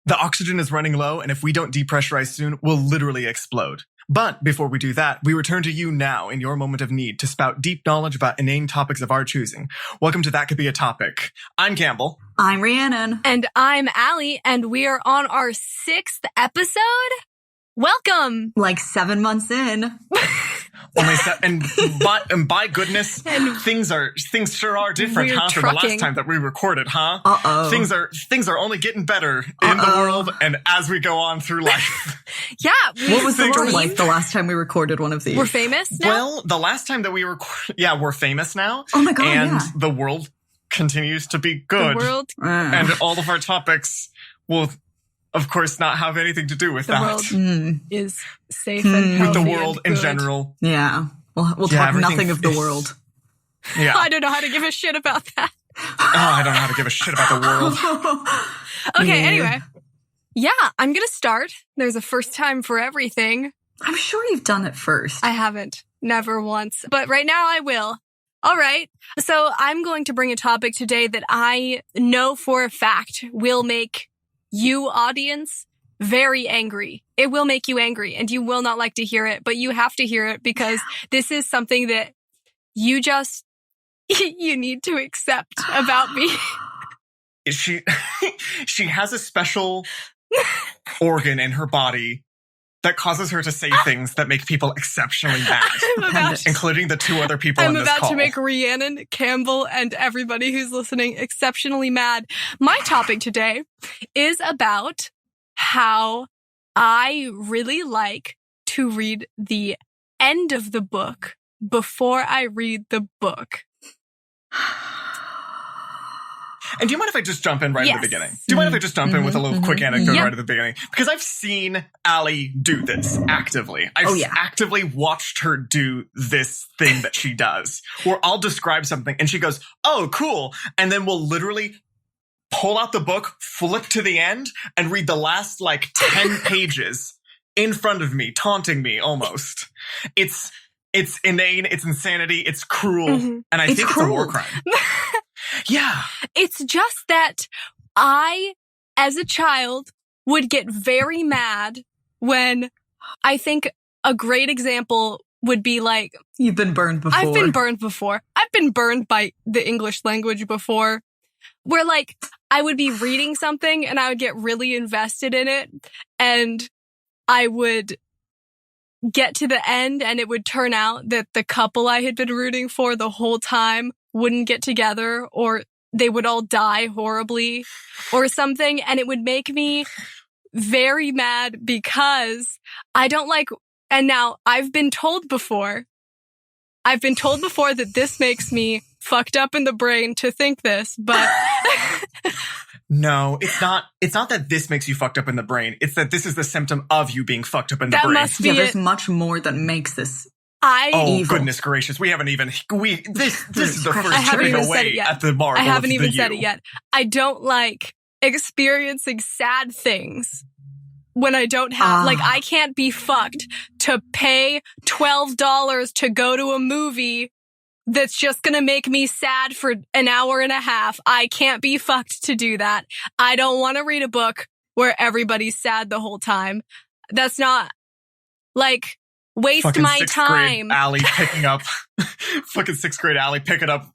The oxygen is running low, and if we don't depressurize soon, we'll literally explode. But before we do that, we return to you now in your moment of need to spout deep knowledge about inane topics of our choosing. Welcome to That Could Be a Topic. I'm Campbell. I'm Rhiannon. And I'm Allie, and we are on our 6th episode. Welcome! Like 7 months in. And by goodness, things sure are different, huh? From the last time that we recorded, huh? Uh-oh. Things are only getting better in the world and as we go on through life. Yeah. What was the world like the last time we recorded one of these? We're famous now? Well, the last time that we recorded, we're famous now. Oh my God, and the world continues to be good. The world. And all of our topics will, of course, not have anything to do with that. The world is safe and healthy. With the world in general. Yeah. We'll talk nothing of the world. Yeah. I don't know how to give a shit about that. I don't know how to give a shit about the world. Okay, anyway. Yeah, I'm going to start. There's a first time for everything. I'm sure you've done it first. I haven't. Never once. But right now I will. All right. So I'm going to bring a topic today that I know for a fact will make you, audience, very angry. It will make you angry and you will not like to hear it, but you have to hear it because this is something that you need to accept about me. She has a special organ in her body that causes her to say things that make people exceptionally mad, including the two other people on this call. I'm about to make Rhiannon, Campbell, and everybody who's listening exceptionally mad. My topic today is about how I really like to read the end of the book before I read the book. And do you mind if I just jump in right at the beginning? Do you mind if I just jump in with a little quick anecdote right at the beginning? Because I've seen Allie do this actively. I've actively watched her do this thing that she does, where I'll describe something and she goes, "Oh, cool." And then we'll literally pull out the book, flip to the end, and read the last, 10 pages in front of me, taunting me almost. It's inane, it's insanity, it's cruel, and I think it's a war crime. Yeah. It's just that I, as a child, would get very mad when I think a great example would be like... You've been burned before. I've been burned before. I've been burned by the English language before. Where I would be reading something and I would get really invested in it and I would get to the end and it would turn out that the couple I had been rooting for the whole time wouldn't get together or they would all die horribly or something. And it would make me very mad because I don't like, and now I've been told before that this makes me fucked up in the brain to think this, but no, it's not. It's not that this makes you fucked up in the brain. It's that this is the symptom of you being fucked up in the brain. That must be there's much more that makes this. Evil. Goodness gracious. We haven't even, this is the first chipping away at the marble. I haven't even said it yet. I don't like experiencing sad things when I don't have, I can't be fucked to pay $12 to go to a movie that's just gonna make me sad for an hour and a half. I can't be fucked to do that. I don't want to read a book where everybody's sad the whole time. That's not, waste fucking my time. Allie picking up, fucking 6th grade Allie picking up,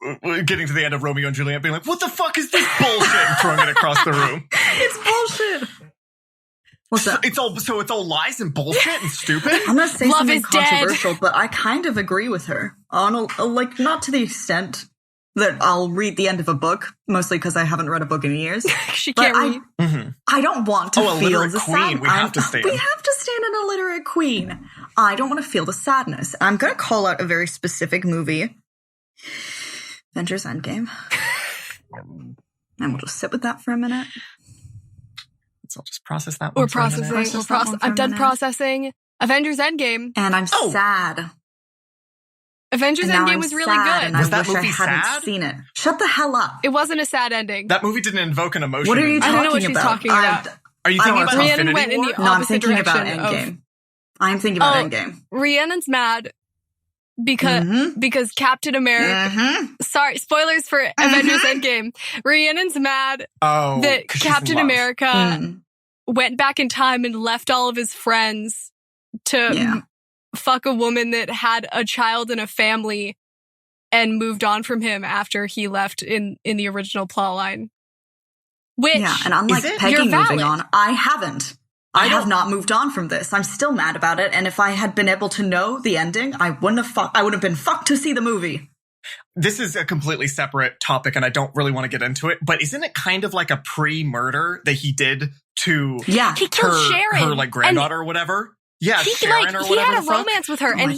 getting to the end of Romeo and Juliet, being like, "What the fuck is this bullshit?" and throwing it across the room. It's bullshit. What's that? It's all lies and bullshit and stupid. I'm gonna say Love something is dead. controversial, but I kind of agree with her on not to the extent that I'll read the end of a book, mostly because I haven't read a book in years. She can't read. I don't want to feel illiterate the queen. sadness. We have to stand. We have to stand an illiterate queen. I don't want to feel the sadness. I'm going to call out a very specific movie. Avengers Endgame. And we'll just sit with that for a minute. So I'll just process that one. We're processing. I'm done processing Avengers Endgame. And I'm sad. Avengers Endgame was really good. And was I that wish movie I hadn't sad? seen it. Shut the hell up. It wasn't a sad ending. That movie didn't invoke an emotion. What are you I don't know what talking she's about? talking about. Are you thinking about Rhiannon Infinity went in War? the No, I'm opposite thinking about direction Endgame. I'm thinking about Endgame. Rhiannon's mad because Captain America. Sorry, spoilers for Avengers Endgame. Rhiannon's mad that'cause she's in Captain love. America went back in time and left all of his friends to fuck a woman that had a child and a family and moved on from him after he left in the original plotline. Which, and unlike Peggy moving on, I haven't. I have not moved on from this. I'm still mad about it, and if I had been able to know the ending, I would have been fucked to see the movie. This is a completely separate topic, and I don't really want to get into it, but isn't it kind of like a pre-murder that he did to he killed Sharon. her like granddaughter or whatever? Yeah, Sharon or whatever. He had a romance with her, and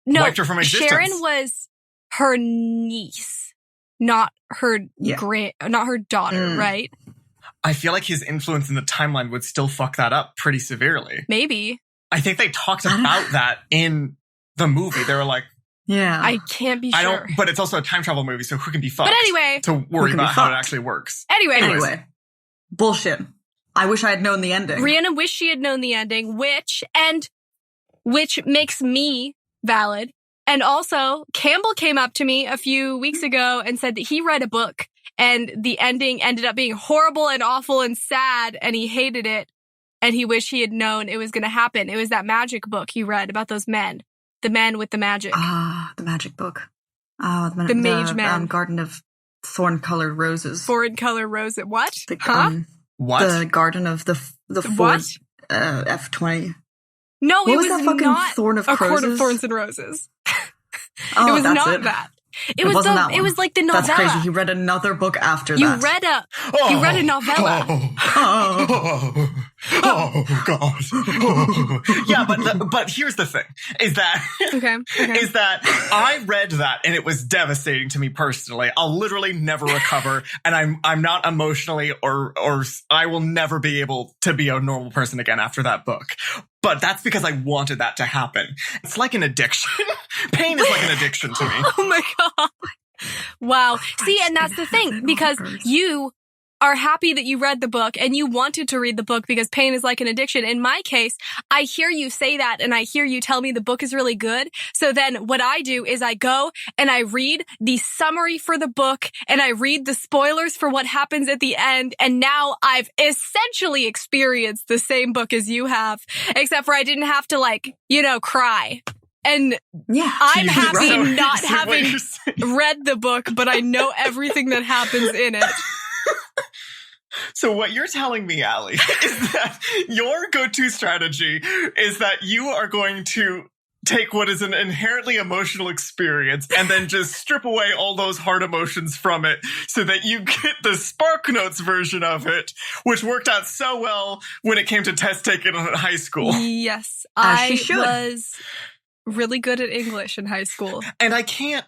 wiped her from existence. Sharon was her niece, not her not her daughter, right? I feel like his influence in the timeline would still fuck that up pretty severely. Maybe. I think they talked about that in the movie. They were like, I can't be sure. But it's also a time travel movie, so who can be fucked? But anyway. To worry about how it actually works. Anyway. Bullshit. I wish I had known the ending. Rhiannon wished she had known the ending, which makes me valid. And also, Campbell came up to me a few weeks ago and said that he read a book and the ending ended up being horrible and awful and sad, and he hated it, and he wished he had known it was going to happen. It was that magic book he read about those men. The men with the magic. The magic book. The mage man. Garden of Thorn-Colored Roses. Thorn-Colored Roses. What? What? The Garden of the Ford F-20. No, what was that fucking not Thorn of a Roses? Court of Thorns and Roses. It was not that. It was like the novella. That's crazy. He read another book after that. You read a novella. Oh God. Yeah, but here's the thing: is that is that I read that and it was devastating to me personally. I'll literally never recover, and I'm not emotionally or I will never be able to be a normal person again after that book. But that's because I wanted that to happen. It's like an addiction. Pain is like an addiction to me. Oh my God. Wow. See, and that's the thing, because you are happy that you read the book and you wanted to read the book because pain is like an addiction. In my case, I hear you say that and I hear you tell me the book is really good. So then what I do is I go and I read the summary for the book and I read the spoilers for what happens at the end. And now I've essentially experienced the same book as you have, except for I didn't have to cry. And I'm happy not having read the book, but I know everything that happens in it. So what you're telling me, Allie, is that your go-to strategy is that you are going to take what is an inherently emotional experience and then just strip away all those hard emotions from it so that you get the Spark Notes version of it, which worked out so well when it came to test taking in high school. Yes, I was really good at English in high school. And I can't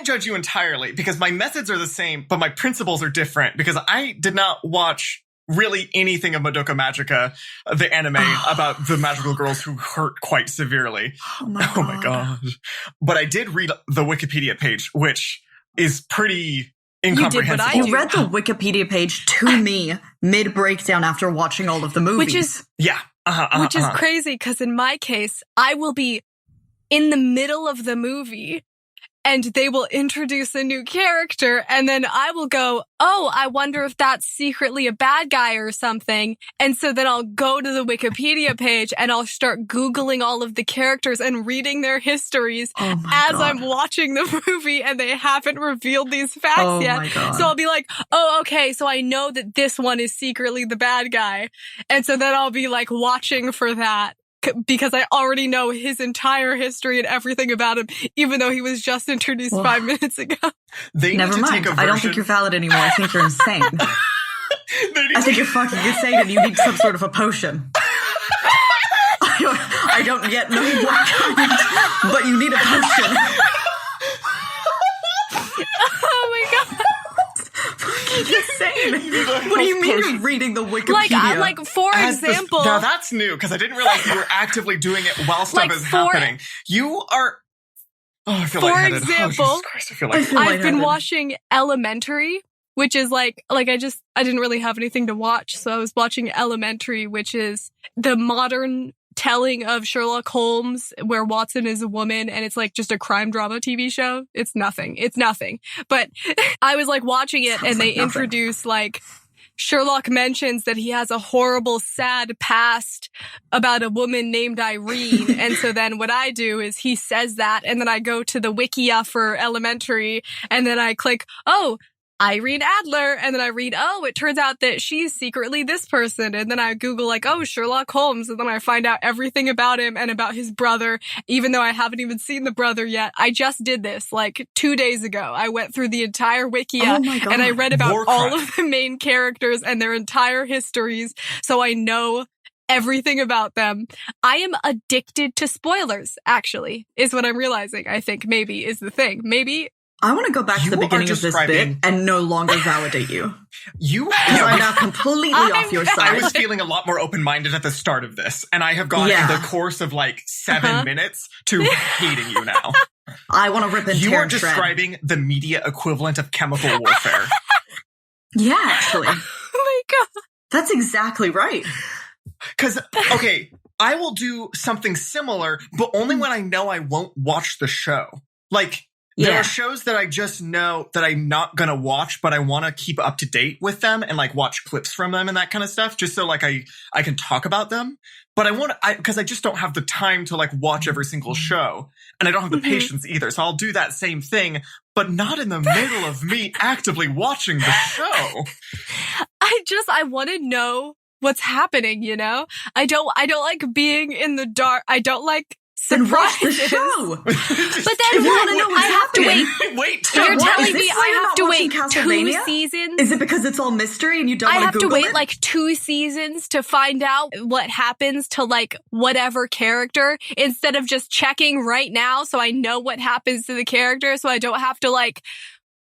judge you entirely because my methods are the same, but my principles are different because I did not watch really anything of Madoka Magica, the anime about the magical girls who hurt quite severely. Oh my God. But I did read the Wikipedia page, which is pretty incomprehensible. You read the Wikipedia page to me mid-breakdown after watching all of the movies. Which is crazy because in my case, I will be in the middle of the movie and they will introduce a new character and then I will go, oh, I wonder if that's secretly a bad guy or something. And so then I'll go to the Wikipedia page and I'll start Googling all of the characters and reading their histories as I'm watching the movie and they haven't revealed these facts yet. So I'll be like, oh, okay, so I know that this one is secretly the bad guy. And so then I'll be like watching for that. Because I already know his entire history and everything about him, even though he was just introduced 5 minutes ago. Never mind. I don't think you're valid anymore. I think you're insane. I think you're fucking insane and you need some sort of a potion. I don't yet know what kind, but you need a potion. Oh my God. Insane. What do you mean you're reading the Wikipedia? Like for example... Now that's new, because I didn't realize you were actively doing it while stuff is happening. You are... Oh, I feel lightheaded. For example, Jesus Christ, I feel lightheaded. I've been watching Elementary, which is I didn't really have anything to watch, so I was watching Elementary, which is the modern telling of Sherlock Holmes where Watson is a woman and it's just a crime drama TV show. It's nothing. But I was watching it and they introduce Sherlock mentions that he has a horrible, sad past about a woman named Irene. And so then what I do is he says that, and then I go to the Wikia for elementary, and then I click, oh, Irene Adler, and then I read, oh, it turns out that she's secretly this person, and then I Google like, oh, Sherlock Holmes, and then I find out everything about him and about his brother, even though I haven't even seen the brother yet. I just did this like 2 days ago. I went through the entire Wikia, and I read about all of the main characters and their entire histories, so I know everything about them. I am addicted to spoilers, actually, is what I'm realizing, I think, maybe, is the thing. Maybe I want to go back to the beginning of this bit and no longer validate you. You are now completely off your side. I was feeling a lot more open-minded at the start of this, and I have gone in the course of like 7 minutes to hating you now. I want to rip and tear. You are describing the media equivalent of chemical warfare. Yeah, actually. Oh my God. That's exactly right. Because, okay, I will do something similar, but only when I know I won't watch the show. Like, there are shows that I just know that I'm not going to watch, but I want to keep up to date with them and like watch clips from them and that kind of stuff, just so like I can talk about them. But because I just don't have the time to like watch every single show, and I don't have the patience either. So I'll do that same thing, but not in the middle of me actively watching the show. I want to know what's happening, you know? I don't like being in the dark. I don't like Then watch the show. But then I have to wait. Wait, you're telling me I have to wait 2 seasons? Is it because it's all mystery and you don't want to Google it? I have to wait like 2 seasons to find out what happens to like whatever character instead of just checking right now so I know what happens to the character so I don't have to like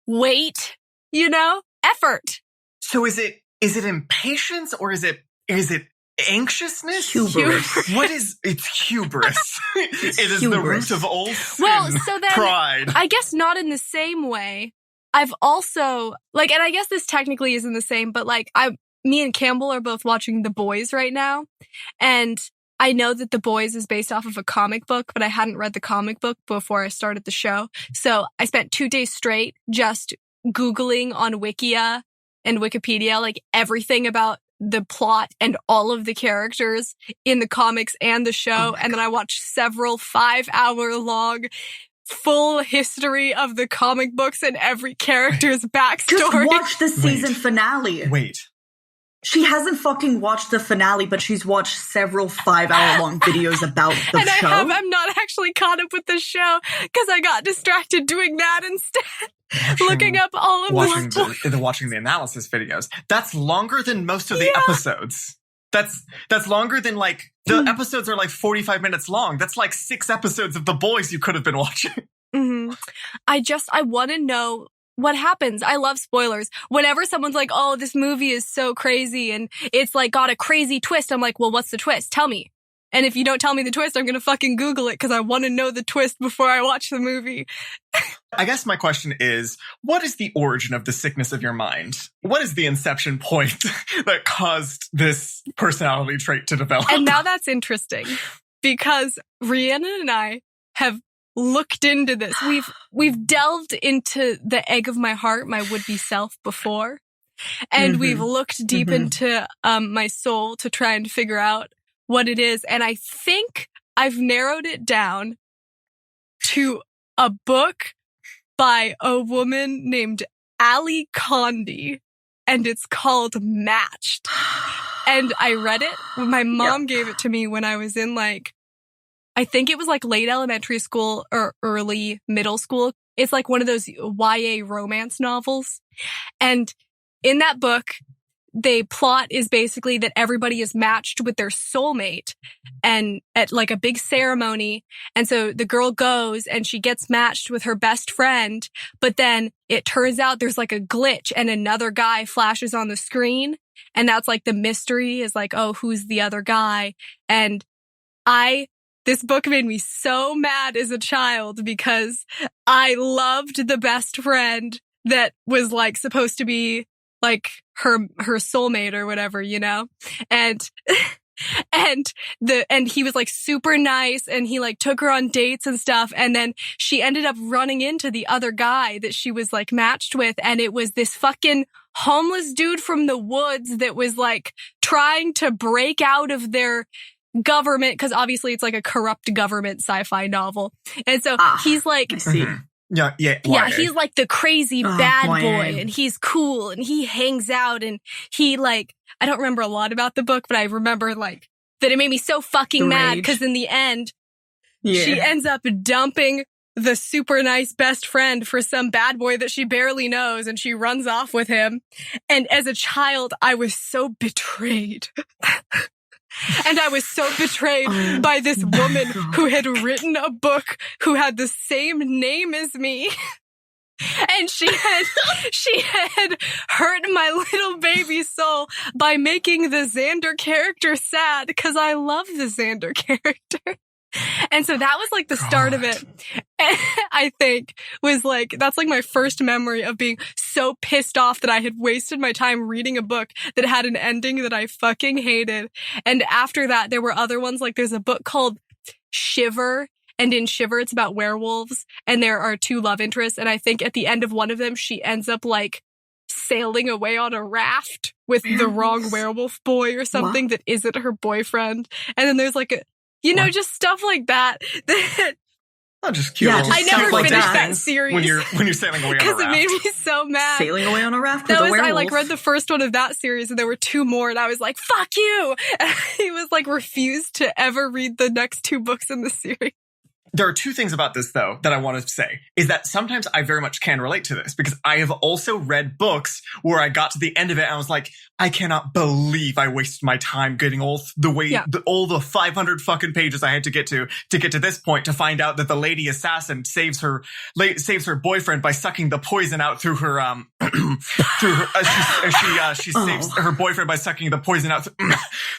wait, you know? Effort. So is it impatience or is it anxiousness? Hubris. What is it's hubris? It is the root of all sin. Well, so then pride. I guess not in the same way. I've also like, and I guess this technically isn't the same, but like me and Campbell are both watching The Boys right now, and I know that The Boys is based off of a comic book, but I hadn't read the comic book before I started the show. So I spent 2 days straight just Googling on Wikia and Wikipedia like everything about the plot and all of the characters in the comics and the show. And then I watched several 5-hour-long full history of the comic books and every character's backstory. Just watch the season finale. Wait. She hasn't fucking watched the finale, but she's watched several 5-hour-long videos about the show. I'm not actually caught up with the show because I got distracted doing that instead. Looking up all of watching the analysis videos. That's longer than most of the episodes. That's longer than like the episodes are like 45 minutes long. That's like 6 episodes of The Boys you could have been watching. Mm-hmm. I want to know what happens. I love spoilers. Whenever someone's like, "Oh, this movie is so crazy and it's like got a crazy twist," I'm like, "Well, what's the twist? Tell me." And if you don't tell me the twist, I'm going to fucking Google it because I want to know the twist before I watch the movie. I guess my question is, what is the origin of the sickness of your mind? What is the inception point that caused this personality trait to develop? And now that's interesting because Rhiannon and I have looked into this. We've delved into the egg of my heart, my would-be self before. And we've looked deep into my soul to try and figure out what it is. And I think I've narrowed it down to a book by a woman named Ali Condi, and it's called Matched. And I read it. My mom gave it to me when I was in like, I think it was like late elementary school or early middle school. It's like one of those YA romance novels. And in that book, the plot is basically that everybody is matched with their soulmate and at like a big ceremony. And so the girl goes and she gets matched with her best friend, but then it turns out there's like a glitch and another guy flashes on the screen. And that's like the mystery is like, oh, who's the other guy? And this book made me so mad as a child because I loved the best friend that was like supposed to be like her soulmate or whatever, you know? And he was like super nice and he like took her on dates and stuff. And then she ended up running into the other guy that she was like matched with. And it was this fucking homeless dude from the woods that was like trying to break out of their government, because obviously it's like a corrupt government sci-fi novel. And so he's like, I see. Yeah, he's like the crazy bad boy, and he's cool, and he hangs out, and he like, I don't remember a lot about the book, but I remember like that it made me so fucking mad, because in the end, she ends up dumping the super nice best friend for some bad boy that she barely knows, and she runs off with him. And as a child, I was so betrayed. And I was so betrayed by this woman who had written a book who had the same name as me. And she had hurt my little baby soul by making the Xander character sad, because I love the Xander character. And so that was like the start of it. And I think was like, that's like my first memory of being so pissed off that I had wasted my time reading a book that had an ending that I fucking hated. And after that, there were other ones. Like there's a book called Shiver. And in Shiver, it's about werewolves. And there are two love interests. And I think at the end of one of them, she ends up like sailing away on a raft with the wrong werewolf boy or something that isn't her boyfriend. And then there's like a, just stuff like that. Not just cute. I never finished that series when you're sailing away on a raft. Because it made me so mad. Sailing away on a raft with a werewolf. I like read the first one of that series, and there were two more, and I was like, "Fuck you!" And he was like refused to ever read the next two books in the series. There are two things about this, though, that I want to say, is that sometimes I very much can relate to this, because I have also read books where I got to the end of it and I was like, I cannot believe I wasted my time getting all the 500 fucking pages I had to get to this point, to find out that the lady assassin saves her boyfriend by sucking the poison out through her, she saves her boyfriend by sucking the poison out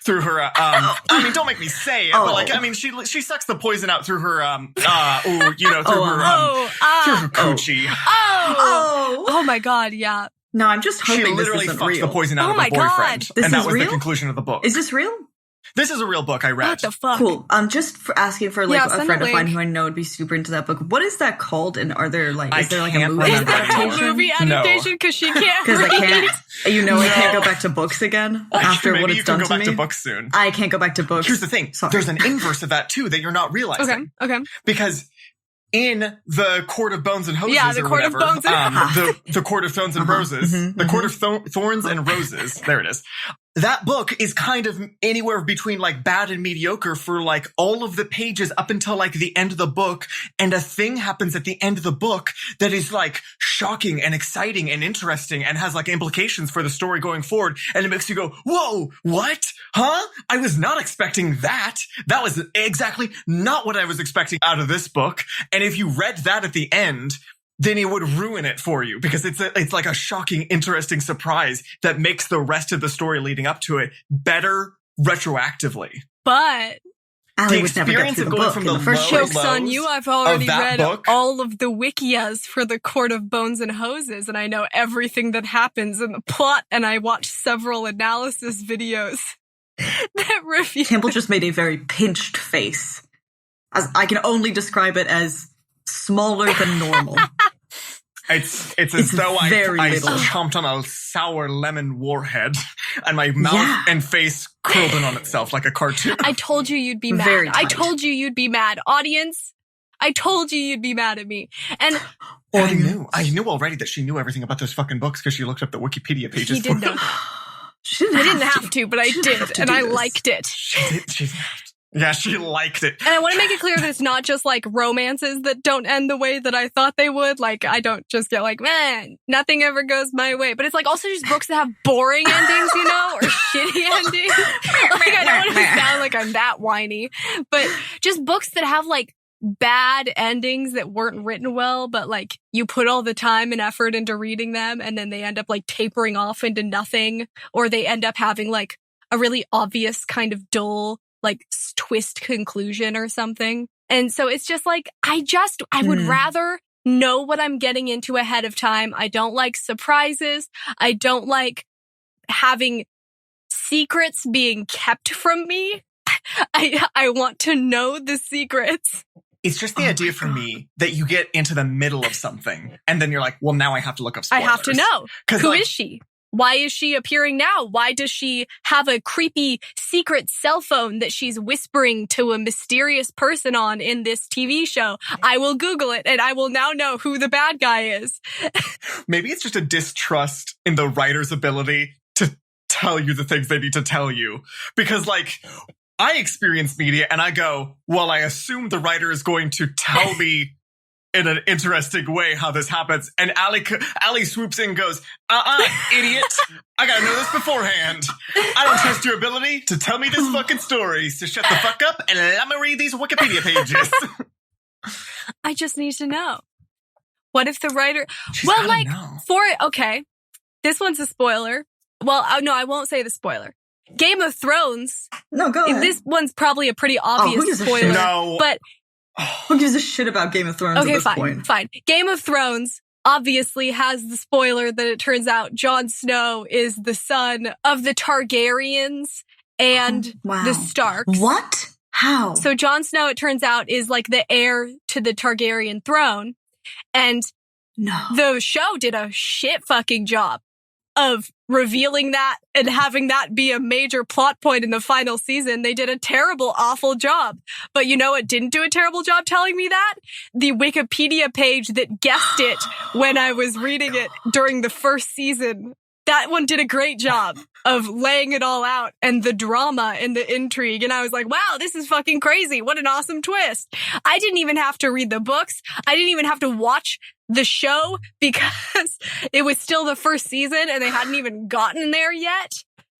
through her, I mean, don't make me say it, but like, I mean, she sucks the poison out through her, through her coochie. Oh my God, yeah. No, I'm just hoping she literally this isn't fucks real. the poison out of her boyfriend. And that was the conclusion of the book. Is this real? This is a real book I read. What the fuck? Cool. I'm just asking for like a friend of mine who I know would be super into that book. What is that called? And are there like, is there like a movie adaptation? Movie adaptation? Because she can't read. Because I can't. I can't go back to books again after what it's done to me. Maybe you can go back to books soon. I can't go back to books. Here's the thing. Sorry. There's an inverse of that too that you're not realizing. Okay. Because in the Court of Bones and Hoses, the Court of Bones and the Court of Thorns and Roses, the Court of Thorns and Roses, there it is. That book is kind of anywhere between like bad and mediocre for like all of the pages up until like the end of the book. And a thing happens at the end of the book that is like shocking and exciting and interesting and has like implications for the story going forward. And it makes you go, whoa, what? Huh? I was not expecting that. That was exactly not what I was expecting out of this book. And if you read that at the end, then it would ruin it for you, because it's like a shocking, interesting surprise that makes the rest of the story leading up to it better retroactively. But the experience of going from the first joke's on you. I've already read all of the wikias for the Court of Bones and Hoses, and I know everything that happens in the plot, and I watched several analysis videos that review. Campbell just made a very pinched face. As I can only describe it as smaller than normal. It's as though I chomped on a sour lemon warhead and my mouth and face curled in on itself like a cartoon. I told you you'd be mad. I told you you'd be mad. Audience, I told you you'd be mad at me. And I knew already that she knew everything about those fucking books because she looked up the Wikipedia pages. She did know that. I didn't have to, but I did, and I liked it. Yeah, she liked it. And I want to make it clear that it's not just like romances that don't end the way that I thought they would. Like, I don't just get like, man, nothing ever goes my way. But it's like also just books that have boring endings, or shitty endings. Like, I don't want to sound like I'm that whiny. But just books that have like bad endings that weren't written well, but like you put all the time and effort into reading them, and then they end up like tapering off into nothing, or they end up having like a really obvious kind of dull like twist conclusion or something. And so it's just like, I would rather know what I'm getting into ahead of time. I don't like surprises. I don't like having secrets being kept from me. I want to know the secrets. It's just the idea for me that you get into the middle of something and then you're like, well, now I have to look up spoilers. I have to know. Who is she? Why is she appearing now? Why does she have a creepy secret cell phone that she's whispering to a mysterious person on in this TV show? I will Google it and I will now know who the bad guy is. Maybe it's just a distrust in the writer's ability to tell you the things they need to tell you. Because, like, I experience media and I go, well, I assume the writer is going to tell me in an interesting way how this happens. And Allie swoops in and goes, idiot. I gotta know this beforehand. I don't trust your ability to tell me this fucking story. So shut the fuck up and let me read these Wikipedia pages. I just need to know. What if the writer... Okay. This one's a spoiler. Well, no, I won't say the spoiler. Game of Thrones. No, go ahead. This one's probably a pretty obvious spoiler. No. But... Who gives a shit about Game of Thrones at this point? Fine. Game of Thrones obviously has the spoiler that it turns out Jon Snow is the son of the Targaryens and the Starks. What? How? So Jon Snow, it turns out, is like the heir to the Targaryen throne. And the show did a shit fucking job of revealing that and having that be a major plot point in the final season. They did a terrible, awful job. But you know what didn't do a terrible job telling me that? The Wikipedia page that guessed it when I was reading it during the first season. That one did a great job of laying it all out and the drama and the intrigue. And I was like, wow, this is fucking crazy. What an awesome twist. I didn't even have to read the books. I didn't even have to watch the show because it was still the first season and they hadn't even gotten there yet.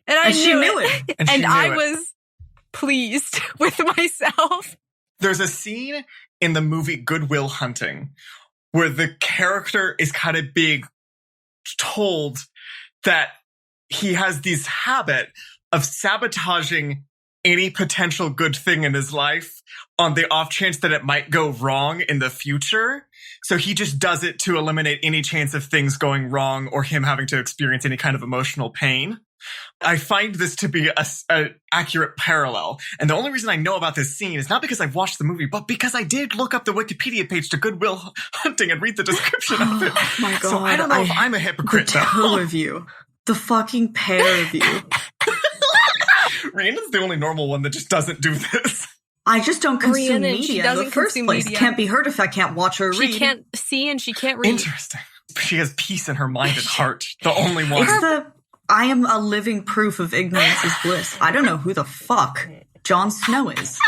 And I knew it. And I was pleased with myself. There's a scene in the movie Good Will Hunting where the character is kind of being told that he has this habit of sabotaging any potential good thing in his life on the off chance that it might go wrong in the future. So he just does it to eliminate any chance of things going wrong or him having to experience any kind of emotional pain. I find this to be an accurate parallel. And the only reason I know about this scene is not because I've watched the movie, but because I did look up the Wikipedia page to Good Will Hunting and read the description of it. Oh my God. So I don't know if I'm a hypocrite. The two of you. The fucking pair of you. Rhiannon's the only normal one that just doesn't do this. I just don't consume media in the first place. Media. Can't be heard if I can't watch or read. She can't see and she can't read. Interesting. She has peace in her mind and heart. The only one. I am a living proof of ignorance is bliss. I don't know who the fuck Jon Snow is.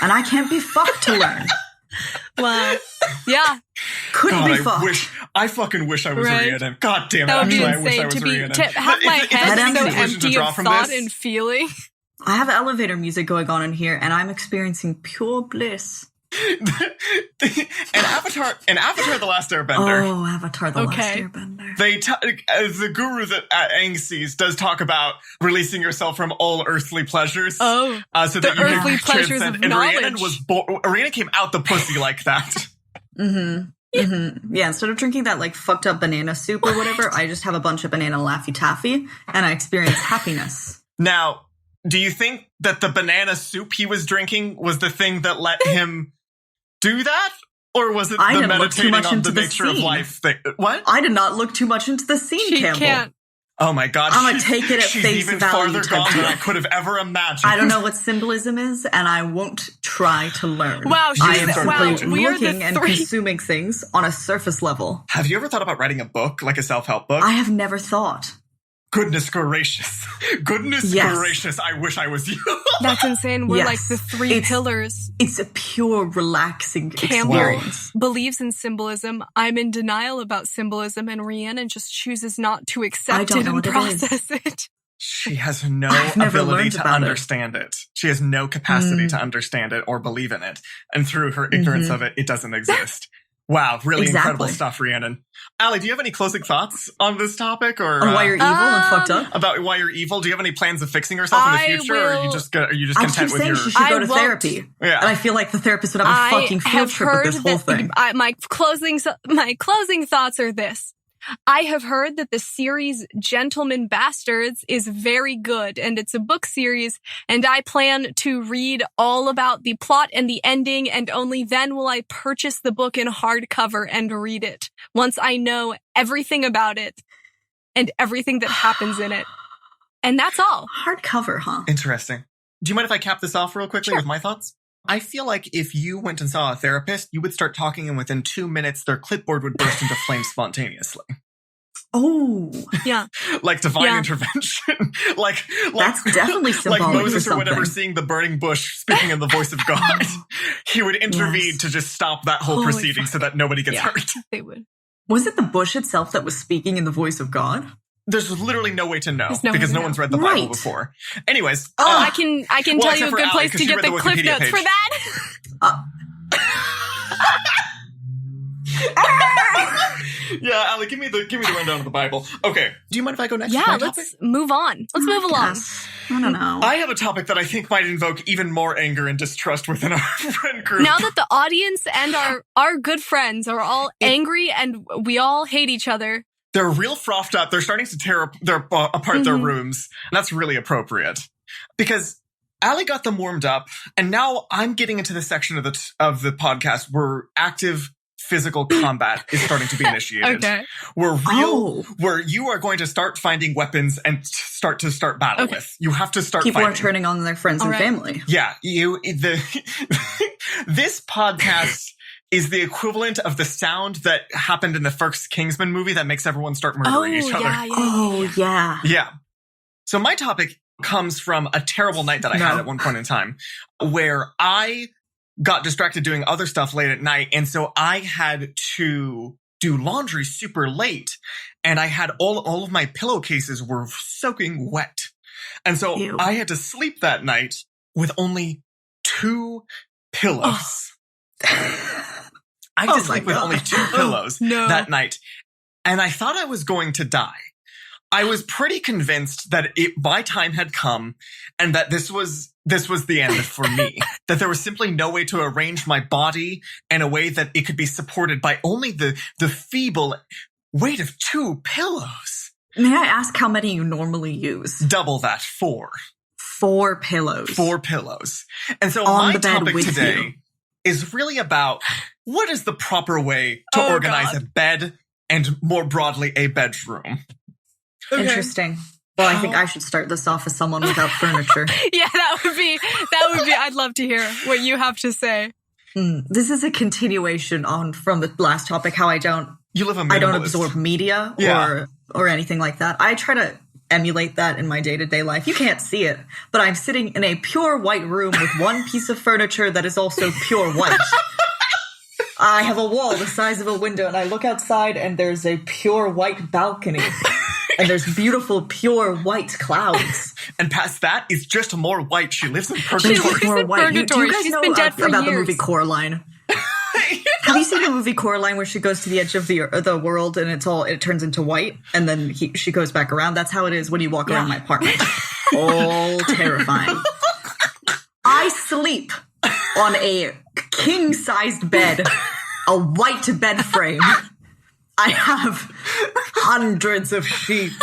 And I can't be fucked to learn. Well, yeah. Couldn't be fucked. I fucking wish I was Rhiannon. God damn it. That would be I wish I insane was to have my head so empty of thought and feeling. I have elevator music going on in here, and I'm experiencing pure bliss. And Avatar The Last Airbender. Oh, Avatar The Last Airbender. The guru that Aang does talk about releasing yourself from all earthly pleasures. Oh, so that you earthly can pleasures transcend. of And knowledge. Rhiannon came out the pussy like that. Yeah, instead of drinking that like fucked up banana soup or whatever, I just have a bunch of banana Laffy Taffy, and I experience happiness. Now, do you think that the banana soup he was drinking was the thing that let him do that? Or was it the meditating on the nature of life thing? What? I did not look too much into the scene, Campbell. Can't. Oh my God. I'm going to take it at face value. She's even farther gone than I could have ever imagined. I don't know what symbolism is, and I won't try to learn. Wow, I am simply we are looking and consuming things on a surface level. Have you ever thought about writing a book, like a self-help book? I have never thought. Goodness gracious. Goodness gracious, I wish I was you. That's insane. We're like the three pillars. It's a pure relaxing Campbell experience. believes in symbolism. I'm in denial about symbolism, and Rhiannon just chooses not to accept it and process it. She has no ability to understand it. She has no capacity to understand it or believe in it. And through her ignorance of it, it doesn't exist. Wow, really incredible stuff, Rhiannon. Allie, do you have any closing thoughts on this topic, or on why you're evil and fucked up? About why you're evil? Do you have any plans of fixing yourself in the future, or are you just content with your? She should go to therapy. Yeah, and I feel like the therapist would have a fucking field trip with this whole thing. My closing thoughts are this. I have heard that the series Gentlemen Bastards is very good, and it's a book series, and I plan to read all about the plot and the ending, and only then will I purchase the book in hardcover and read it. Once I know everything about it, and everything that happens in it. And that's all. Hardcover, huh? Interesting. Do you mind if I cap this off real quickly with my thoughts? I feel like if you went and saw a therapist, you would start talking and within 2 minutes, their clipboard would burst into flames spontaneously. Oh. Yeah. Like divine intervention. like That's definitely symbolic like Moses or or whatever seeing the burning bush speaking in the voice of God. He would intervene to just stop that whole proceeding so that nobody gets hurt. They would. Was it the bush itself that was speaking in the voice of God? There's literally no way to know no because no know. one's read the Bible before. Anyways. I can tell you a good place to get the Wikipedia cliff notes page. for that. Yeah, Allie, give me the rundown of the Bible. Okay. Do you mind if I go next? Yeah, let's move on. Let's move along. I don't know. I have a topic that I think might invoke even more anger and distrust within our friend group. Now that the audience and our good friends are all angry and we all hate each other. They're real frothed up. They're starting to tear apart their rooms. And that's really appropriate. Because Allie got them warmed up, and now I'm getting into the section of the podcast where active physical combat is starting to be initiated. Okay. Where you are going to start finding weapons and start battle with. You have to start People fighting. are turning on their friends and family. Yeah. This podcast is the equivalent of the sound that happened in the first Kingsman movie that makes everyone start murdering each other. Yeah. Yeah. So my topic comes from a terrible night that I had at one point in time where I got distracted doing other stuff late at night. And so I had to do laundry super late. And I had all of my pillowcases were soaking wet. And so I had to sleep that night with only 2 pillows. I had to sleep with only 2 pillows that night. And I thought I was going to die. I was pretty convinced that my time had come and that this was the end for me. That there was simply no way to arrange my body in a way that it could be supported by only the feeble weight of 2 pillows. May I ask how many you normally use? Double that, 4. 4 pillows. 4 pillows. And so On my the bed topic with today you. is really about what is the proper way to organize a bed and more broadly a bedroom. Okay. Interesting. Well, I think I should start this off as someone without furniture. Yeah, that would be, I'd love to hear what you have to say. This is a continuation from the last topic, how I don't absorb media or anything like that. I try to emulate that in my day-to-day life. You can't see it, but I'm sitting in a pure white room with one piece of furniture that is also pure white. I have a wall the size of a window, and I look outside, and there's a pure white balcony. And there's beautiful, pure white clouds. And past that is just more white. She lives in purgatory. She lives in purgatory. Do you guys She's know been dead for about years. the movie Coraline? Have you seen the movie Coraline where she goes to the edge of the world and it turns into white and then she goes back around? That's how it is when you walk around my apartment. All terrifying. I sleep on a king-sized bed, a white bed frame. I have hundreds of sheets.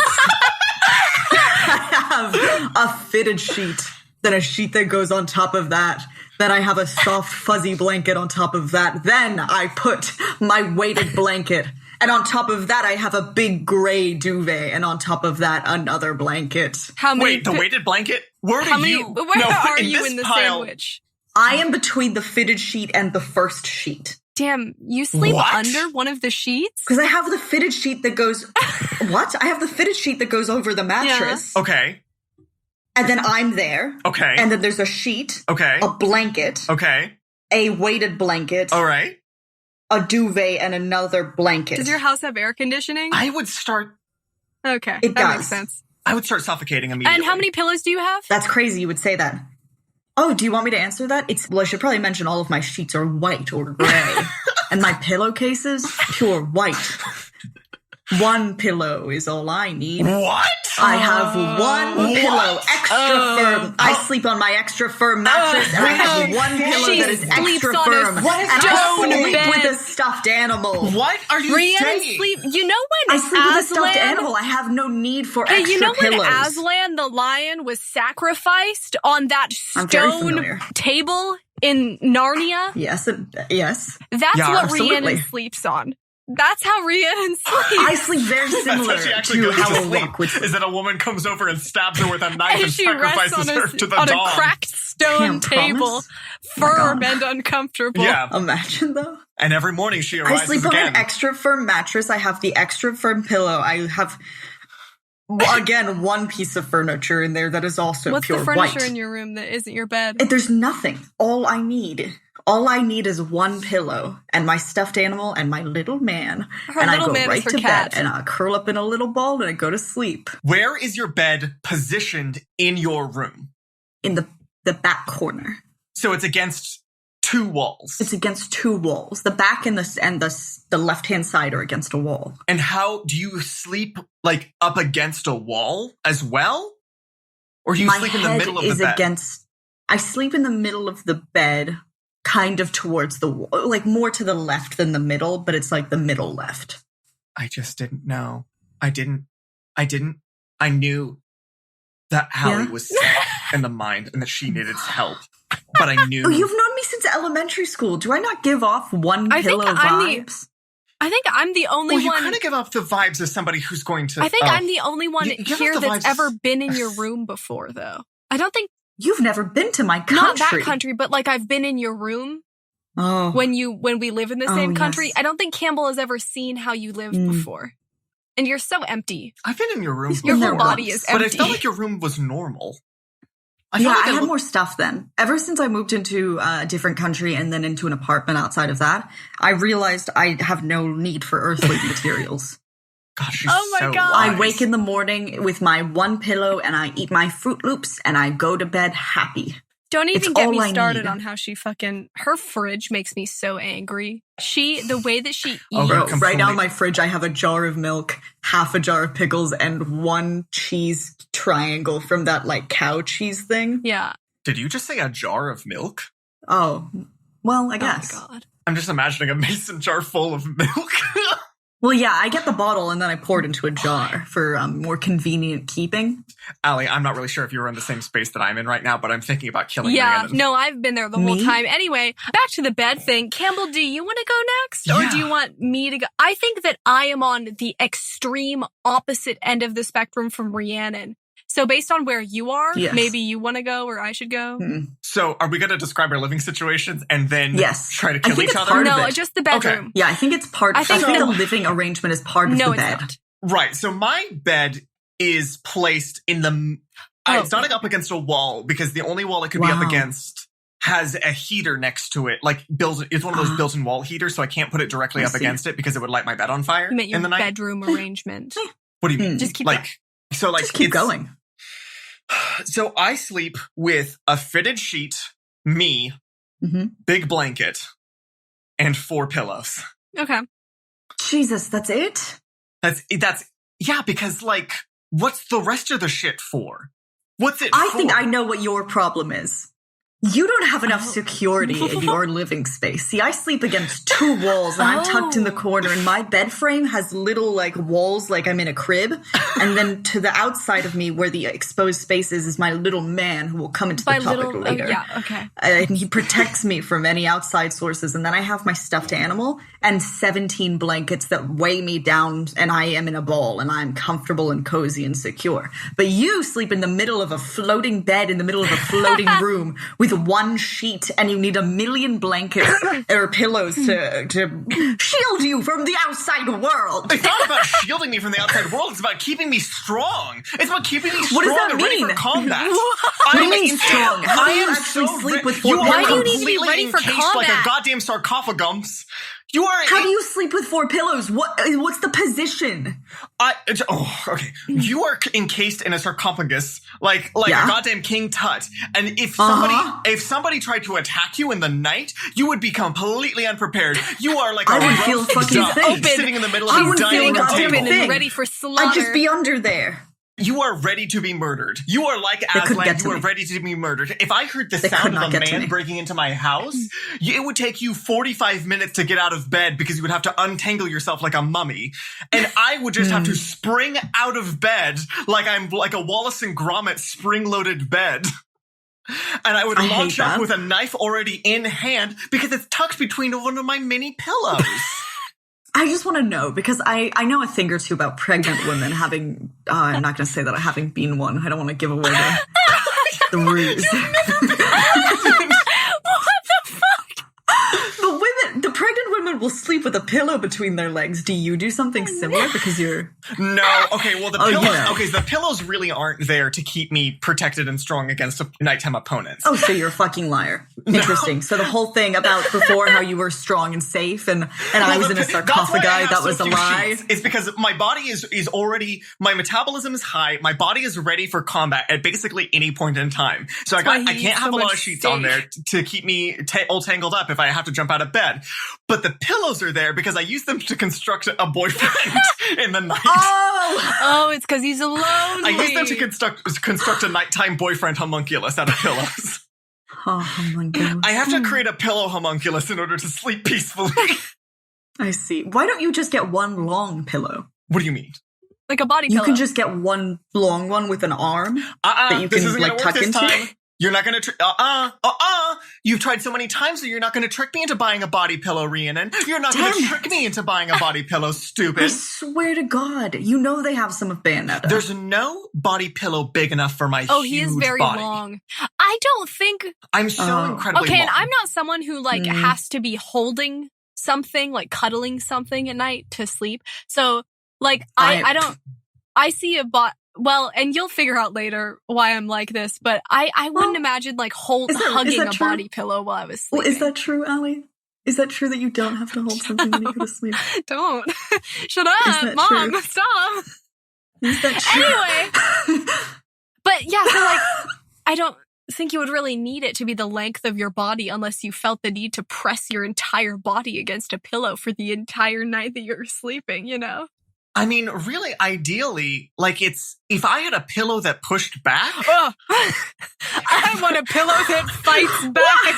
I have a fitted sheet, then a sheet that goes on top of that. Then I have a soft, fuzzy blanket on top of that. Then I put my weighted blanket. And on top of that, I have a big gray duvet. And on top of that, another blanket. Wait, the weighted blanket? Where are you in the pile? sandwich? I am between the fitted sheet and the first sheet. Damn, you sleep under one of the sheets? Because I have the fitted sheet that goes... What? I have the fitted sheet that goes over the mattress. Yeah. Okay. And then I'm there. Okay. And then there's a sheet. Okay. A blanket. Okay. A weighted blanket. All right. A duvet and another blanket. Does your house have air conditioning? I would start... Okay. It that does. makes sense. I would start suffocating immediately. And how many pillows do you have? That's crazy you would say that. Oh, do you want me to answer that? Well, I should probably mention all of my sheets are white or gray. And my pillowcases, pure white. 1 pillow is all I need. What? I have 1 pillow, extra firm. I sleep on my extra firm mattress, and I have 1 pillow that is extra firm. And I sleep with a stuffed animal. What are you Rhiannon saying? You know when I sleep with a stuffed animal. I have no need for extra you know pillows. when Aslan the lion was sacrificed on that stone table in Narnia? Yes. That's what absolutely. Rhiannon sleeps on. That's how Rhiannon sleeps. I sleep very similar to how a walk would sleep. Is that a woman comes over and stabs her with a knife and she sacrifices her to the on dawn. a cracked stone table, firm and uncomfortable. Yeah. Imagine, though. And every morning she arises I sleep on again. an extra firm mattress. I have the extra firm pillow. I have, again, one piece of furniture in there that is also What's pure white. What's the furniture in your room that isn't your bed? There's nothing. All I need is one pillow and my stuffed animal and my little man. And I go right to bed and I curl up in a little ball and I go to sleep. Where is your bed positioned in your room? In the back corner. So it's against two walls. It's against two walls. The back and the left-hand side are against a wall. And how do you sleep, like, up against a wall as well? Or do you sleep in the middle of the bed? I sleep in the middle of the bed, kind of towards the wall, like more to the left than the middle, but it's like the middle left. I just didn't know. I knew that Allie was sick in the mind and that she needed help. But I knew. Oh, you've known me since elementary school. Do I not give off one pillow vibes? I think I'm the only one. You kind of give off the vibes as somebody who's going to. I think I'm the only one here that's ever been in your room before, though. I don't think. You've never been to my country. Not that country, but like I've been in your room. Oh. When we live in the same country. Yes. I don't think Campbell has ever seen how you live before. And you're so empty. I've been in your room before. Your whole body is empty. But I felt like your room was normal. I had more stuff then. Ever since I moved into a different country and then into an apartment outside of that, I realized I have no need for earthly materials. Gosh, she's oh my God. I wake in the morning with my one pillow and I eat my Fruit Loops and I go to bed happy. Don't even get me started on how she her fridge makes me so angry. The way that she eats. Right now in my fridge, I have a jar of milk, half a jar of pickles, and one cheese triangle from that, like, cow cheese thing. Yeah. Did you just say a jar of milk? Oh, well, I guess. Oh my God. I'm just imagining a mason jar full of milk. Well, yeah, I get the bottle and then I pour it into a jar for more convenient keeping. Allie, I'm not really sure if you're in the same space that I'm in right now, but I'm thinking about killing Rhiannon. No, I've been there the whole time. Anyway, back to the bed thing. Campbell, do you want to go next? Or do you want me to go? I think that I am on the extreme opposite end of the spectrum from Rhiannon. So based on where you are, maybe you want to go or I should go? So are we going to describe our living situations and then try to kill each other? Part no, just the bedroom. Okay. Yeah, I think it's part of it. I think the living arrangement is part of the bed. Not. Right. So my bed is placed in the... it's not up against a wall because the only wall it could be up against has a heater next to it. Like, it's one of those built-in wall heaters, so I can't put it directly up against it because it would light my bed on fire in the night. Bedroom arrangement. What do you mean? Just keep going. Just keep going. So I sleep with a fitted sheet, me, big blanket, and 4 pillows. Okay. Jesus, that's it? Yeah, because, like, what's the rest of the shit for? What's it for? I think I know what your problem is. You don't have enough security in your living space. See, I sleep against 2 walls and I'm tucked in the corner and my bed frame has little, like, walls like I'm in a crib. And then to the outside of me where the exposed space is my little man who will come into the topic later. Yeah, okay. And he protects me from any outside sources. And then I have my stuffed animal and 17 blankets that weigh me down and I am in a ball and I'm comfortable and cozy and secure. But you sleep in the middle of a floating bed in the middle of a floating room with 1 sheet and you need 1 million blankets or pillows to shield you from the outside world. It's not about shielding me from the outside world. It's about keeping me strong. It's about keeping me strong and ready for combat. What do you mean strong? How do you actually sleep with 4 pillows? Why do you need to be ready for combat? Like a goddamn sarcophagus. How do you sleep with 4 pillows? What's the position? Okay. You are encased in a sarcophagus, like a goddamn King Tut. And if somebody tried to attack you in the night, you would be completely unprepared. You are like I would feel fucking sitting in the middle of the dining room table, and ready for slaughter. I'd just be under there. You are ready to be murdered. You are like Aslan. You are ready to be murdered. If I heard the sound of a man breaking into my house, it would take you 45 minutes to get out of bed because you would have to untangle yourself like a mummy. And I would just have to spring out of bed like I'm like a Wallace and Gromit spring-loaded bed. And I would launch up with a knife already in hand because it's tucked between one of my mini pillows. I just want to know, because I know a thing or two about pregnant women having, I'm not going to say that I haven't been one. I don't want to give away the ruse. The pregnant women will sleep with a pillow between their legs. Do you do something similar because you're... No. Okay, well, the pillows really aren't there to keep me protected and strong against nighttime opponents. Oh, so you're a fucking liar. Interesting. No. So the whole thing about before how you were strong and safe and I was in a sarcophagi, that was a lie. It's because my body is already, my metabolism is high. My body is ready for combat at basically any point in time. So I can't have a lot of sheets on there to keep me all tangled up if I have to jump out of bed. But the pillows are there because I use them to construct a boyfriend in the night. Oh, it's because he's lonely. I use them to construct a nighttime boyfriend homunculus out of pillows. Oh, homunculus. I have to create a pillow homunculus in order to sleep peacefully. I see. Why don't you just get one long pillow? What do you mean? Like a body pillow. You can just get one long one with an arm that you can tuck into. Time. You're not going to You've tried so many times that you're not going to trick me into buying a body pillow, Rhiannon. You're not going to trick me into buying a body pillow, stupid. I swear to God. You know they have some of Bayonetta. There's no body pillow big enough for my huge body. He is very long. I don't think... I'm so incredibly long. And I'm not someone who, has to be holding something, cuddling something at night to sleep. So, I don't... I see a Well, and you'll figure out later why I'm like this, but I wouldn't imagine hugging a body pillow while I was sleeping. Well, is that true, Allie? Is that true that you don't have to hold something when you go to sleep? Don't. Shut up, Mom. True? Stop. Is that true? Anyway. But yeah, so I don't think you would really need it to be the length of your body unless you felt the need to press your entire body against a pillow for the entire night that you're sleeping, you know? I mean, really, ideally, if I had a pillow that pushed back. Oh, I want a pillow that fights back.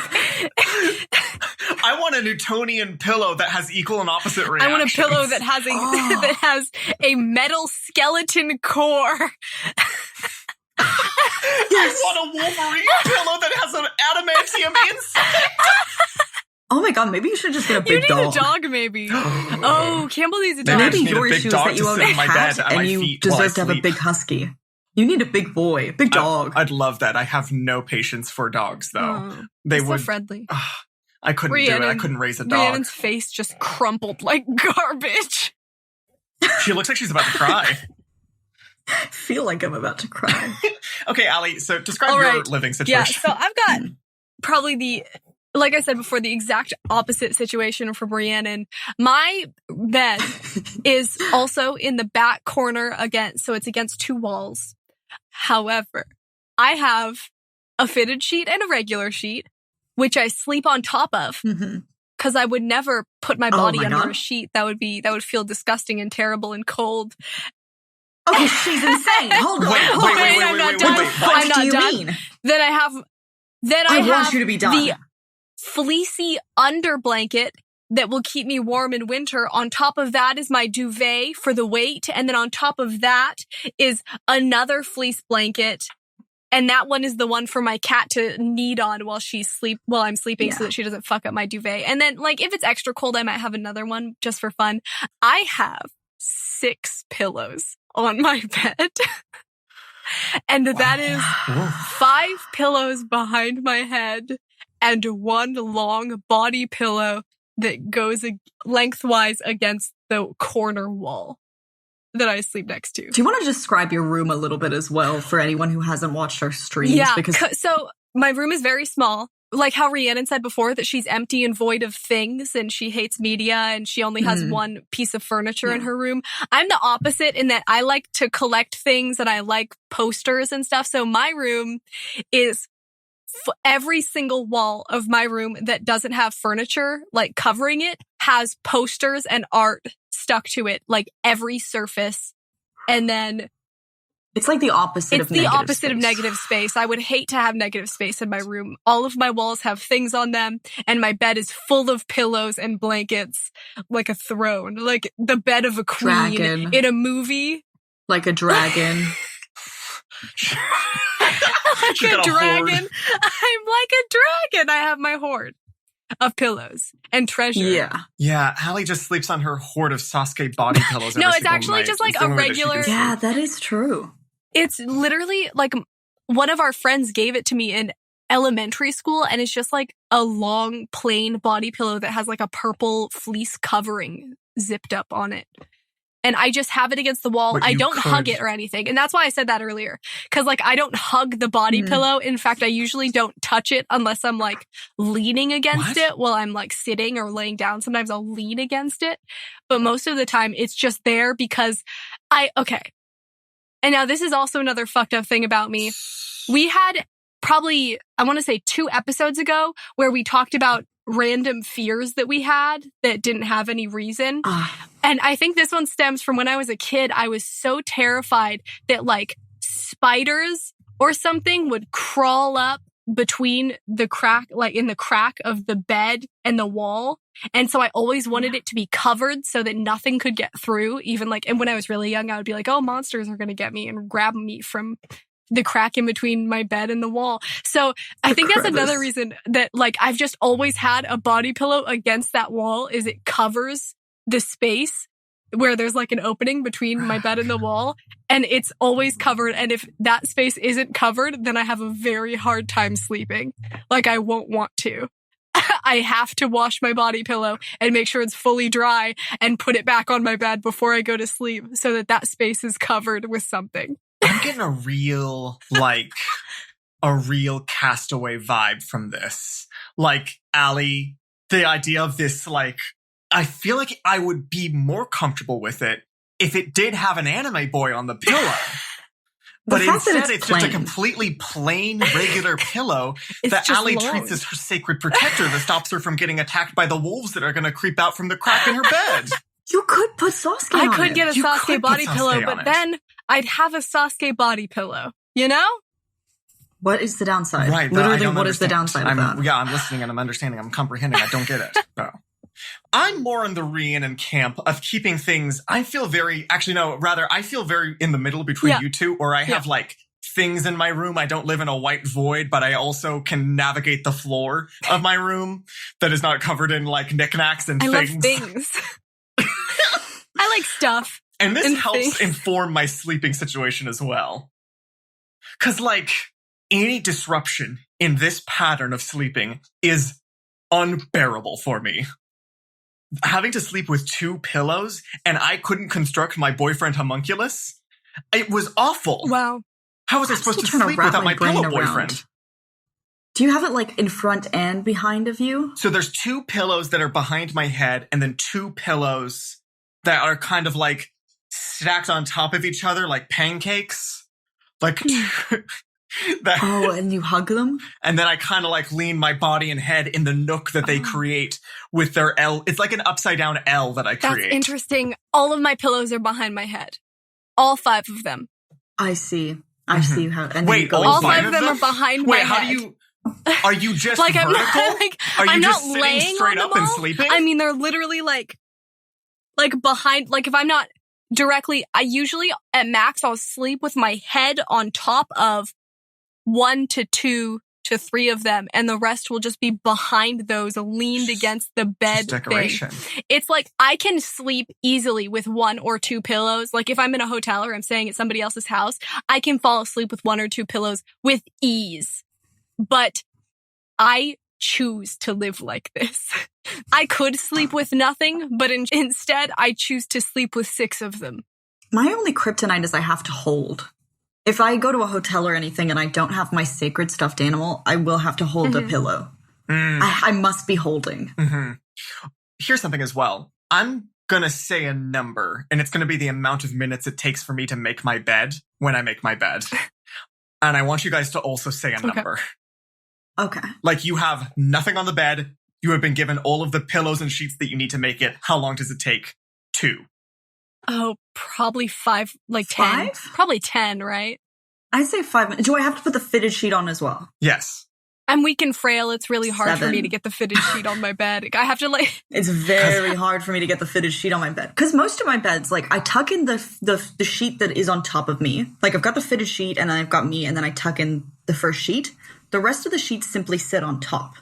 I want a Newtonian pillow that has equal and opposite reactions. I want a pillow that has that has a metal skeleton core. I want a Wolverine pillow that has an adamantium inside. Oh my God, maybe you should just get a big dog. You need a dog, maybe. Oh, Campbell needs a dog. Maybe your issue is that you own a cat and you deserve to have a big husky. You need a big boy, big dog. I'd love that. I have no patience for dogs, though. They would so friendly. I couldn't do it. I couldn't raise a dog. Rhiannon's face just crumpled like garbage. She looks like she's about to cry. I feel like I'm about to cry. Okay, Allie, so describe your living situation. Yeah, so I've got probably like I said before, the exact opposite situation from Rhiannon. My bed is also in the back corner so it's against two walls. However, I have a fitted sheet and a regular sheet, which I sleep on top of. Because I would never put my body under a sheet. That would feel disgusting and terrible and cold. Okay, she's insane. Hold on. Wait, I'm not done. What do you mean? Then I want you to be done. The fleecy under blanket that will keep me warm in winter. On top of that is my duvet for the weight. And then on top of that is another fleece blanket. And that one is the one for my cat to knead on while I'm sleeping so that she doesn't fuck up my duvet. And then if it's extra cold, I might have another one just for fun. I have 6 pillows on my bed. And that is 5 pillows behind my head and 1 long body pillow that goes lengthwise against the corner wall that I sleep next to. Do you want to describe your room a little bit as well for anyone who hasn't watched our streams? Yeah, so my room is very small. Like how Rhiannon said before, that she's empty and void of things and she hates media and she only has one piece of furniture in her room. I'm the opposite in that I like to collect things and I like posters and stuff. So my room is every single wall of my room that doesn't have furniture, covering it, has posters and art stuck to it, every surface. And then it's like the opposite of negative space. It's the opposite of negative space. I would hate to have negative space in my room. All of my walls have things on them, and my bed is full of pillows and blankets, like a throne, like the bed of a queen in a movie. Like a dragon. Like a dragon. I'm like a dragon. I have my hoard. of pillows and treasure. Yeah. Yeah, Allie just sleeps on her hoard of Sasuke body pillows. No, every it's single actually night. just like It's the a only way that she can regular- sleep. Yeah, that is true. It's literally like one of our friends gave it to me in elementary school, and it's just like a long plain body pillow that has like a purple fleece covering zipped up on it. And I just have it against the wall. But I you don't hug could- it or anything. And that's why I said that earlier. Because like I don't hug the body pillow. In fact, I usually don't touch it unless I'm like leaning against it while I'm like sitting or laying down. Sometimes I'll lean against it. But most of the time it's just there because okay. And now this is also another fucked up thing about me. We had probably, I want to say 2 episodes ago where we talked about random fears that we had that didn't have any reason. And I think this one stems from when I was a kid. I was so terrified that like spiders or something would crawl up between the crack, like in the crack of the bed and the wall. And so I always wanted it to be covered so that nothing could get through. Even like, and when I was really young, I would be like, oh, monsters are going to get me and grab me from the crack in between my bed and the wall. So I think that's another reason that like I've just always had a body pillow against that wall is it covers the space where there's like an opening between my bed and the wall, and it's always covered. And if that space isn't covered, then I have a very hard time sleeping. Like I won't want to. I have to wash my body pillow and make sure it's fully dry and put it back on my bed before I go to sleep so that that space is covered with something. I'm getting a real Castaway vibe from this. Like, Allie, the idea of this, like, I feel like I would be more comfortable with it if it did have an anime boy on the pillow. But instead, it's just a completely plain, regular pillow that Allie treats as her sacred protector that stops her from getting attacked by the wolves that are going to creep out from the crack in her bed. You could put Sasuke on it. I could get a Sasuke body pillow, but then I'd have a Sasuke body pillow, you know? What is the downside? Right. Literally, what is the downside of that? Yeah, I'm listening and I'm understanding. I'm comprehending. I don't get it. No. I'm more in the Rhiannon camp of keeping things. I feel very in the middle between you two, or I have like things in my room. I don't live in a white void, but I also can navigate the floor of my room that is not covered in like knickknacks and things. I love things. I like stuff. And this helps inform my sleeping situation as well. Because like any disruption in this pattern of sleeping is unbearable for me. Having to sleep with 2 pillows and I couldn't construct my boyfriend homunculus, it was awful. Wow. How was I supposed to sleep without my pillow boyfriend? Do you have it like in front and behind of you? So there's 2 pillows that are behind my head and then 2 pillows that are kind of like stacked on top of each other like pancakes. Like and you hug them? And then I kind of like lean my body and head in the nook that they create with their L. It's like an upside down L that I create. That's interesting. All of my pillows are behind my head. All 5 of them. I see. I see how. And wait, all 5 of them are behind my head. Wait, how do you? Are you just like vertical? Are you I'm just not sitting laying straight on up them and all. sleeping? I mean, they're literally like behind. Like if I'm not directly, I usually at max I'll sleep with my head on top of 1 to 2 to 3 of them, and the rest will just be behind those, leaned against the bed decoration. thing. It's like I can sleep easily with 1 or 2 pillows. Like if I'm in a hotel or I'm staying at somebody else's house, I can fall asleep with 1 or 2 pillows with ease. But I choose to live like this. I could sleep with nothing, but instead I choose to sleep with 6 of them. My only kryptonite is I have to hold. If I go to a hotel or anything and I don't have my sacred stuffed animal, I will have to hold a pillow. I must be holding. Here's something as well. I'm going to say a number, and it's going to be the amount of minutes it takes for me to make my bed when I make my bed. And I want you guys to also say a number. Okay. Like you have nothing on the bed. You have been given all of the pillows and sheets that you need to make it. How long does it take? 2. Oh, probably 5, like 10. 5? Probably 10, right? I say 5 minutes. Do I have to put the fitted sheet on as well? Yes. I'm weak and frail. It's really hard 7. for me to get the fitted sheet on my bed. I have to like... It's very hard for me to get the fitted sheet on my bed. Because most of my beds, like, I tuck in the sheet that is on top of me. Like, I've got the fitted sheet, and then I've got me, and then I tuck in the first sheet. The rest of the sheets simply sit on top.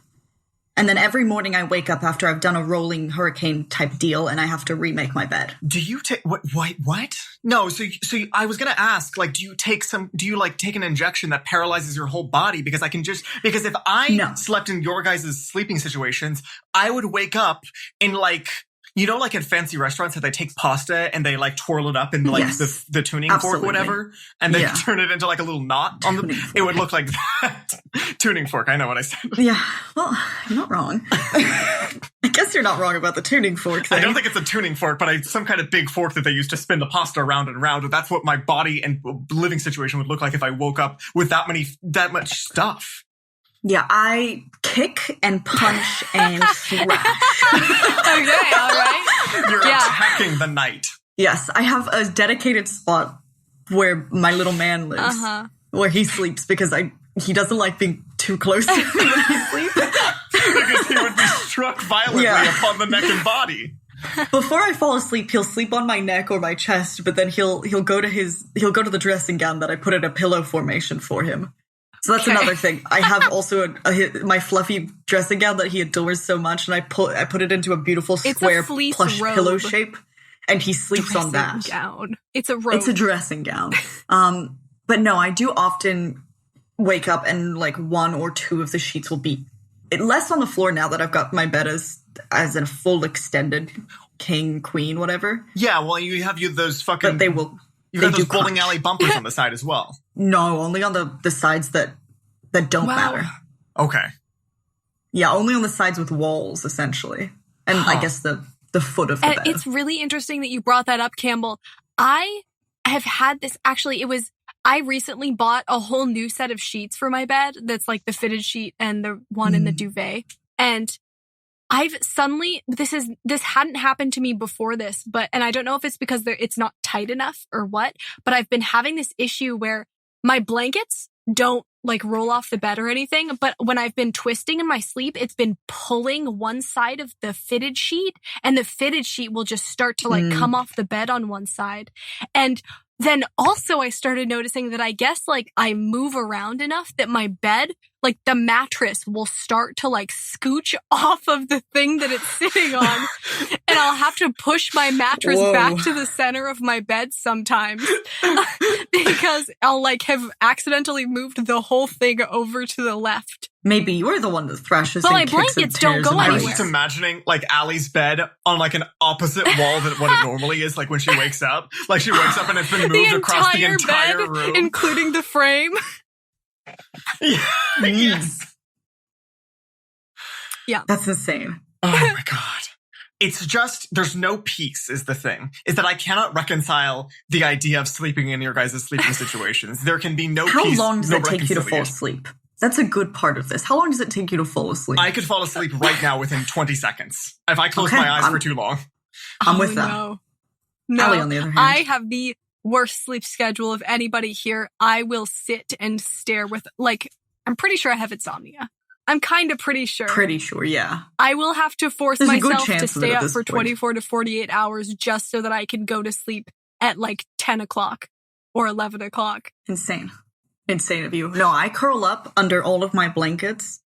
And then every morning I wake up after I've done a rolling hurricane type deal and I have to remake my bed. Do you take what? No, so I was gonna ask, like, do you take an injection that paralyzes your whole body? Because if I slept in your guys' sleeping situations, I would wake up in like, you know, like at fancy restaurants how they take pasta and they like twirl it up in like the tuning fork or whatever, and they turn it into like a little knot on the. It would look like that. Tuning fork. I know what I said. Yeah. Well, you're not wrong. I guess you're not wrong about the tuning fork thing. I don't think it's a tuning fork, but some kind of big fork that they use to spin the pasta around and around. That's what my body and living situation would look like if I woke up with that much stuff. Yeah, I kick and punch and thrash. Okay, all right. You're attacking the night. Yes, I have a dedicated spot where my little man lives, where he sleeps, because he doesn't like being too close to me when he sleeps. Because he would be struck violently upon the neck and body. Before I fall asleep, he'll sleep on my neck or my chest, but then he'll go to the dressing gown that I put in a pillow formation for him. So that's another thing. I have also my fluffy dressing gown that he adores so much, and I put it into a beautiful square plush pillow shape, and he sleeps on that. Gown. It's a robe. It's a dressing gown. But no, I do often wake up and like one or two of the sheets will be less on the floor now that I've got my bed as a full extended king, queen, whatever. Yeah, well, you have those fucking. But they will. You got those bowling alley bumpers on the side as well. No, only on the sides that don't matter. Okay. Yeah, only on the sides with walls, essentially. And I guess the foot of the bed. It's really interesting that you brought that up, Campbell. I have had this, actually, I recently bought a whole new set of sheets for my bed that's like the fitted sheet and the one in the duvet. And I've suddenly, this hadn't happened to me before this, and I don't know if it's because it's not tight enough or what, but I've been having this issue where my blankets don't like roll off the bed or anything, but when I've been twisting in my sleep, it's been pulling one side of the fitted sheet, and the fitted sheet will just start to like come off the bed on one side. And then also I started noticing that I guess like I move around enough that my bed, like the mattress will start to like scooch off of the thing that it's sitting on. And I'll have to push my mattress back to the center of my bed sometimes because I'll like have accidentally moved the whole thing over to the left. Maybe you're the one that thrashes but and my kicks blankets and don't go tears. I was anywhere. just imagining like Allie's bed on like an opposite wall than what it normally is, like when she wakes up. Like she wakes up and it's been moved across the entire bed, room. including the frame. Yes. Yeah. That's insane. Oh my God. It's just, there's no peace is the thing. Is that I cannot reconcile the idea of sleeping in your guys' sleeping situations. There can be no peace. How long does it take you to fall asleep? That's a good part of this. How long does it take you to fall asleep? I could fall asleep right now within 20 seconds. If I close my eyes for too long. I'm with that. No. Allie, on the other hand. I have the worst sleep schedule of anybody here. I will sit and stare with, like, I'm pretty sure I have insomnia. I'm kind of pretty sure. Pretty sure, yeah. I will have to force There's myself to of stay up for point. 24 to 48 hours just so that I can go to sleep at like 10 o'clock or 11 o'clock. Insane. Insane of you. No, I curl up under all of my blankets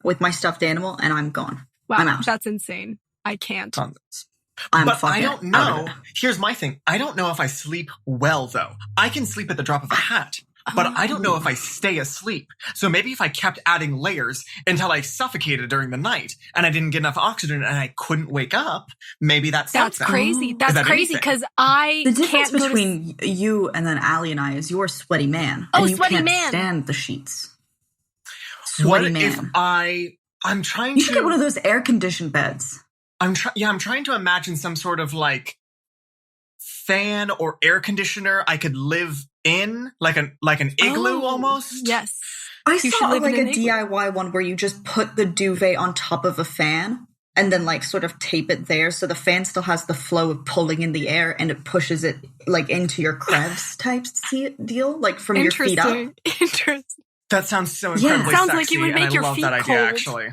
with my stuffed animal and I'm gone. Wow, I'm out. That's insane. I can't. But I don't know. Here's my thing. I don't know if I sleep well, though. I can sleep at the drop of a hat, but I don't know if I stay asleep. So maybe if I kept adding layers until I suffocated during the night and I didn't get enough oxygen and I couldn't wake up, maybe that's something. Crazy. That's crazy because I The difference can't between you and then Allie and I is you're a sweaty man. Oh, and you sweaty can't man. stand the sheets. What Sweaty if man. I'm trying You to should get one of those air-conditioned beds. I'm trying to imagine some sort of like fan or air conditioner I could live in, like an igloo almost. Yes. I saw like a DIY one where you just put the duvet on top of a fan and then like sort of tape it there so the fan still has the flow of pulling in the air and it pushes it like into your crevice type deal, like from your feet up. Interesting. That sounds so incredibly sounds sexy, like it would make and your I love feet that idea cold. actually.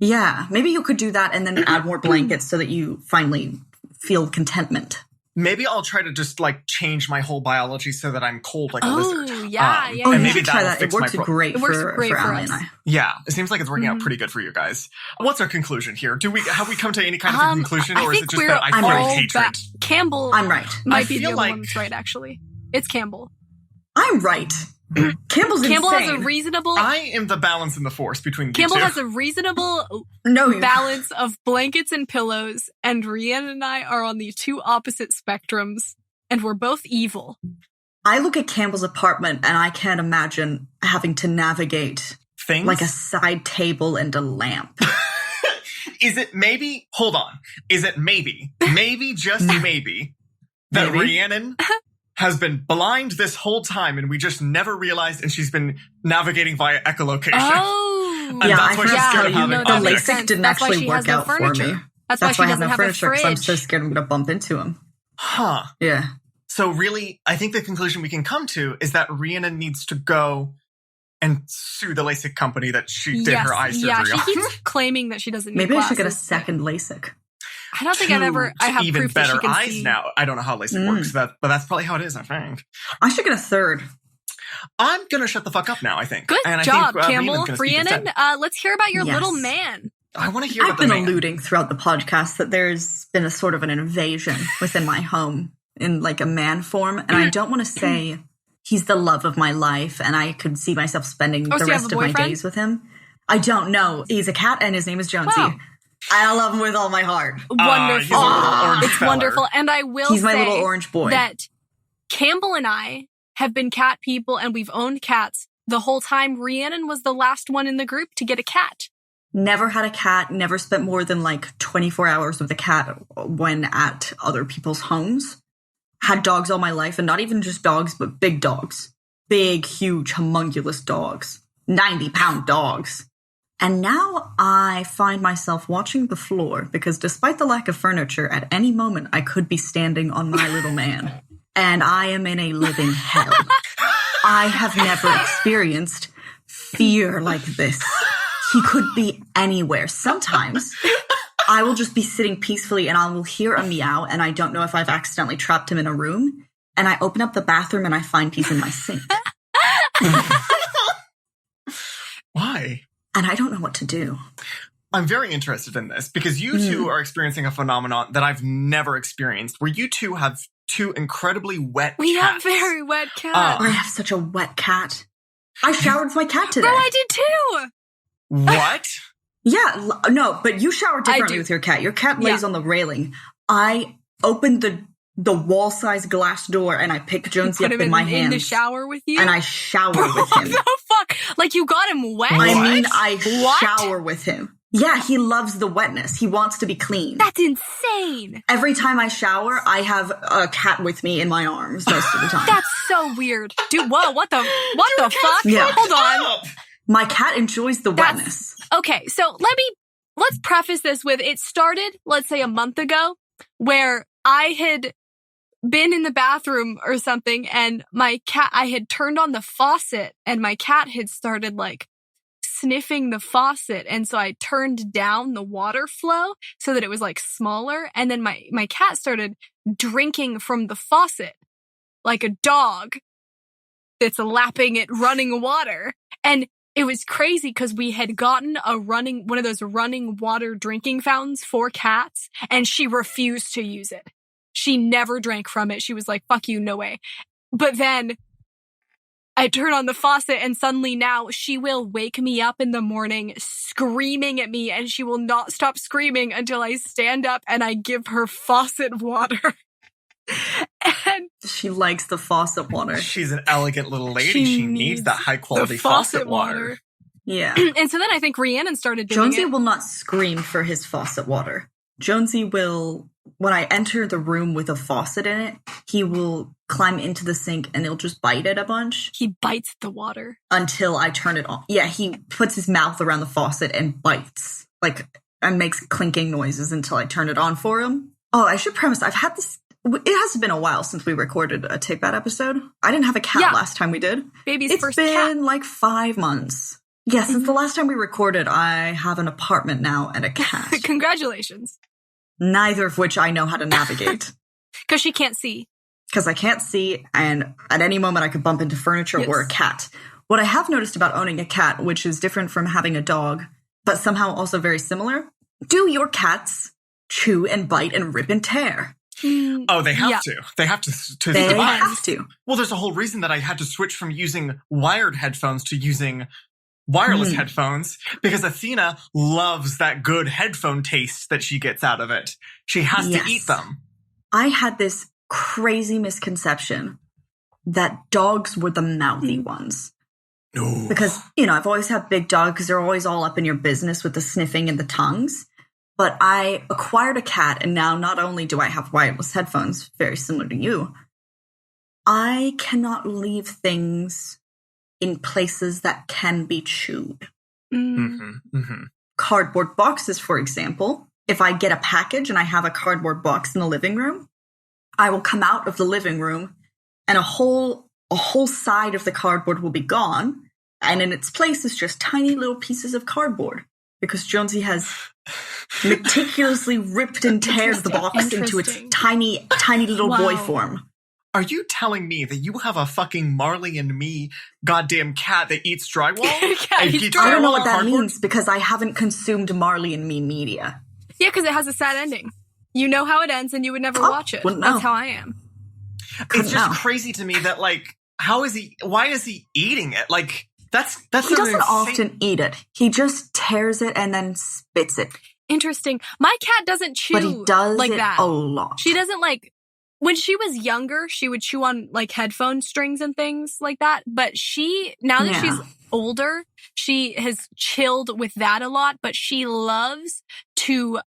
Yeah, maybe you could do that and then add more blankets so that you finally feel contentment. maybe I'll try to just like change my whole biology so that I'm cold like a lizard. Yeah, and maybe that'll fix it works great for Allie and I. Yeah, it seems like it's working out pretty good for you guys. What's our conclusion here? Have we come to any kind of a conclusion, or is it just that I find hatred? Campbell, I'm right. Might be the only one that's right. Actually, it's Campbell. I'm right. Campbell has a reasonable. I am the balance in the force between Campbell two. has a reasonable balance of blankets and pillows, and Rhiannon and I are on the two opposite spectrums, and we're both evil. I look at Campbell's apartment, and I can't imagine having to navigate things like a side table and a lamp. Is it maybe? Hold on. Is it maybe just maybe that Rhiannon has been blind this whole time and we just never realized, and she's been navigating via echolocation. Oh. And that's why she's scared of having the LASIK didn't actually work out for me. That's why she I have doesn't no have furniture, a fridge. because I'm so scared I'm going to bump into him. Huh. Yeah. So really, I think the conclusion we can come to is that Rhiannon needs to go and sue the LASIK company that she did her eye surgery on. Yeah, she keeps claiming that she doesn't need Maybe glasses. I should get a second LASIK. I don't think I have even proof better that she can eyes see. now. I don't know how LASIK works, but that's probably how it is, I think. I should get a third. I'm going to shut the fuck up now, I think. Good and job, I think, Campbell. Rhiannon, let's hear about your little man. I want to hear I've about the man. been alluding throughout the podcast that there's been a sort of an invasion within my home in like a man form, and I don't want to say he's the love of my life and I could see myself spending the rest of my days with him. I don't know. He's a cat and his name is Jonesy. Wow. I love him with all my heart. Wonderful. It's feller. wonderful. And I will He's my say little orange boy. that Campbell and I have been cat people and we've owned cats the whole time. Rhiannon was the last one in the group to get a cat. Never had a cat, never spent more than like 24 hours with a cat when at other people's homes. Had dogs all my life, and not even just dogs, but big dogs. Big, huge, humongous dogs. 90-pound dogs. And now I find myself watching the floor because despite the lack of furniture, at any moment I could be standing on my little man. And I am in a living hell. I have never experienced fear like this. He could be anywhere. Sometimes I will just be sitting peacefully and I will hear a meow and I don't know if I've accidentally trapped him in a room. And I open up the bathroom and I find he's in my sink. Why? And I don't know what to do. I'm very interested in this because you two are experiencing a phenomenon that I've never experienced, where you two have two incredibly wet cats. We have very wet cats. I have such a wet cat. I showered with my cat today. Bro, I did too. What? Yeah, no, but you shower differently with your cat. Your cat lays on the railing. I opened the wall-sized glass door and I picked Jonesy up in my hands. In the shower with you? And I shower with him. What the fuck? Like you got him wet? I mean, I shower with him. Yeah, he loves the wetness. He wants to be clean. That's insane. Every time I shower, I have a cat with me in my arms most of the time. That's so weird. Dude, whoa, what the fuck? Yeah. Hold on. My cat enjoys the wetness. Okay, so let's preface this with, it started, let's say a month ago, where I had been in the bathroom or something and I had turned on the faucet and my cat had started like sniffing the faucet. And so I turned down the water flow so that it was like smaller. And then my cat started drinking from the faucet like a dog that's lapping at running water. And it was crazy because we had gotten one of those running water drinking fountains for cats, and she refused to use it. She never drank from it. She was like, fuck you, no way. But then I turn on the faucet and suddenly now she will wake me up in the morning screaming at me, and she will not stop screaming until I stand up and I give her faucet water. And she likes the faucet water. She's an elegant little lady. She needs that high quality faucet water. Yeah. And so then I think Rhiannon started doing Jonesy will not scream for his faucet water. Jonesy will, when I enter the room with a faucet in it, he will climb into the sink and he'll just bite it a bunch. He bites the water. Until I turn it on. Yeah, he puts his mouth around the faucet and bites. And makes clinking noises until I turn it on for him. Oh, I should premise, I've had this. It has been a while since we recorded a TCBAT episode. I didn't have a cat last time we did. Baby's first cat. It's been like 5 months. Yeah, since the last time we recorded, I have an apartment now and a cat. Congratulations. Neither of which I know how to navigate. Because she can't see. Because I can't see, and at any moment I could bump into furniture or a cat. What I have noticed about owning a cat, which is different from having a dog, but somehow also very similar, do your cats chew and bite and rip and tear? Oh, they have to. They have to They survive. have to. Well, there's a whole reason that I had to switch from using wired headphones to using wireless headphones, because Athena loves that good headphone taste that she gets out of it. She has to eat them. I had this crazy misconception that dogs were the mouthy ones. No. Because, I've always had big dogs because they're always all up in your business with the sniffing and the tongues. But I acquired a cat, and now not only do I have wireless headphones, very similar to you, I cannot leave things in places that can be chewed. Cardboard boxes, for example. If I get a package and I have a cardboard box in the living room, I will come out of the living room and a whole side of the cardboard will be gone, and in its place is just tiny little pieces of cardboard, because Jonesy has meticulously ripped and tears the box into its tiny little boy form. Are you telling me that you have a fucking Marley and Me goddamn cat that eats drywall? I don't know what that means, because I haven't consumed Marley and Me media. Yeah, because it has a sad ending. You know how it ends, and you would never watch it. That's how I am. It's just crazy to me that, why is he eating it? That's he doesn't often eat it. He just tears it and then spits it. Interesting. My cat doesn't chew, but he does like it that a lot. She doesn't when she was younger, she would chew on headphone strings and things like that. But now that she's older, she has chilled with that a lot. But she loves to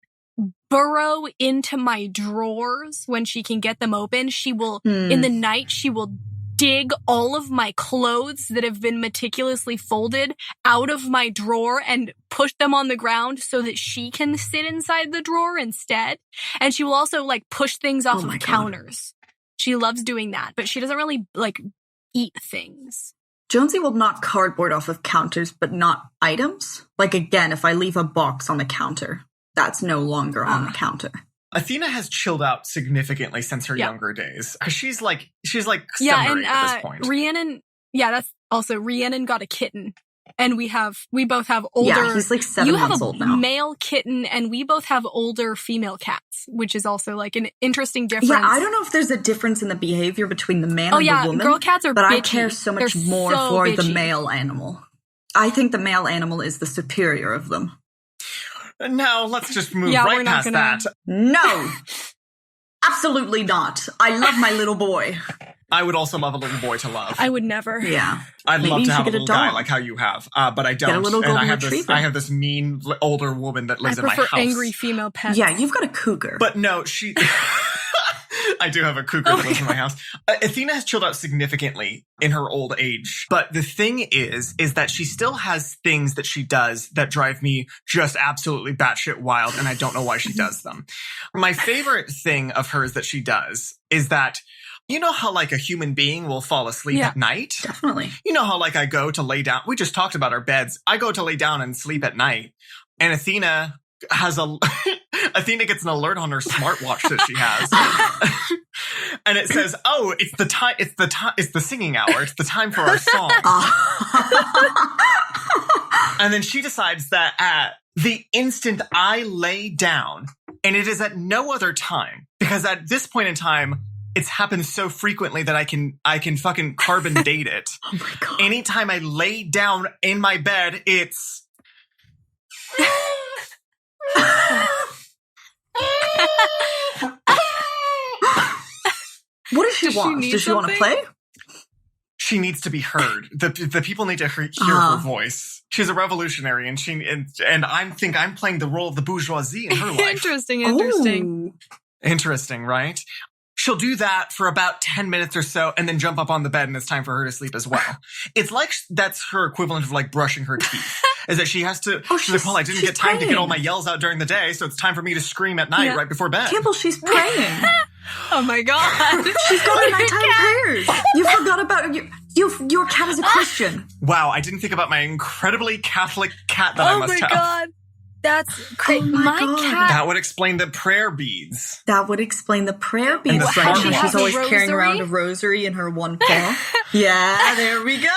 burrow into my drawers when she can get them open. She will, in the night, she will dig all of my clothes that have been meticulously folded out of my drawer and push them on the ground so that she can sit inside the drawer instead. And she will also push things off of counters. She loves doing that, but she doesn't really eat things. Jonesy will knock cardboard off of counters, but not items. Again, if I leave a box on the counter, that's no longer on the counter. Athena has chilled out significantly since her younger days. Because she's stuttering at this point. Rhiannon, that's also, Rhiannon got a kitten. And we both have older. Yeah, he's 7 months old now. You have a male kitten, and we both have older female cats, which is also an interesting difference. Yeah, I don't know if there's a difference in the behavior between the man and the woman. Girl cats are but bitchy. I care so much more for the male animal. I think the male animal is the superior of them. Now, let's just move right past that. No! Absolutely not. I love my little boy. I would also love a little boy to love. I would never. Yeah. I'd love to have a little guy like how you have, but I don't. Get a little golden retriever. I have this mean older woman that lives in my house. I prefer angry female pets. Yeah, you've got a cougar. But no, she... I do have a cougar that lives in my house. Athena has chilled out significantly in her old age. But the thing is that she still has things that she does that drive me just absolutely batshit wild, and I don't know why she does them. My favorite thing of hers that she does is that, you know how a human being will fall asleep at night? Definitely. You know how I go to lay down. We just talked about our beds. I go to lay down and sleep at night. And Athena Athena gets an alert on her smartwatch that she has. And it says, "Oh, it's the singing hour. It's the time for our song." And then she decides that at the instant I lay down, and it is at no other time, because at this point in time, it's happened so frequently that I can fucking carbon date it. Oh my God. Anytime I lay down in my bed, it's what does she want? Does she want to play? She needs to be heard. The people need to hear her voice. She's a revolutionary, and I'm playing the role of the bourgeoisie in her life. Interesting, right? She'll do that for about 10 minutes or so and then jump up on the bed, and it's time for her to sleep as well. It's that's her equivalent of brushing her teeth. Is that she has to, she's like, well, I didn't get time to get all my yells out during the day, so it's time for me to scream at night right before bed. Campbell, she's praying. Oh my God. She's got her nighttime prayers. You forgot about your cat is a Christian. Wow, I didn't think about my incredibly Catholic cat that I must have. Oh my God. That's crazy. Oh my God. cat. That would explain the prayer beads. That would explain the prayer beads, the right? she She's always a carrying rosary? around a rosary in her one paw. Yeah, there we go.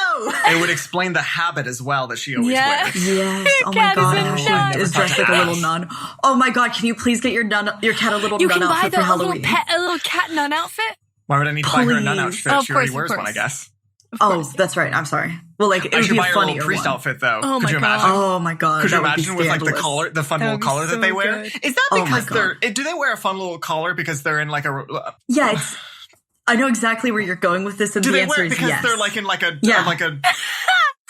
It would explain the habit as well that she always wears. Yes. Oh my cat is God. a How nun. she is dressed like a little nun. Oh my God. Can you please get your cat a little You nun can buy outfit for a Halloween? little cat nun outfit. Why would I need to buy her a nun Please. outfit? Of She already course, wears of one, I course. guess. Oh, that's right. I'm sorry. Well, like, it I would should be a buy her a little funnier priest one. outfit, though. Oh Could my you God. imagine? Oh my God. Could you that would be imagine with like the scandalous. collar, the fun That little would be collar that so they wear? good. Is that Oh my because God. do they wear a fun little collar because they're in like a? Yeah, I know exactly where you're going with this, and Do the they answer wear it is because yes. they're like in like a Yeah. like a?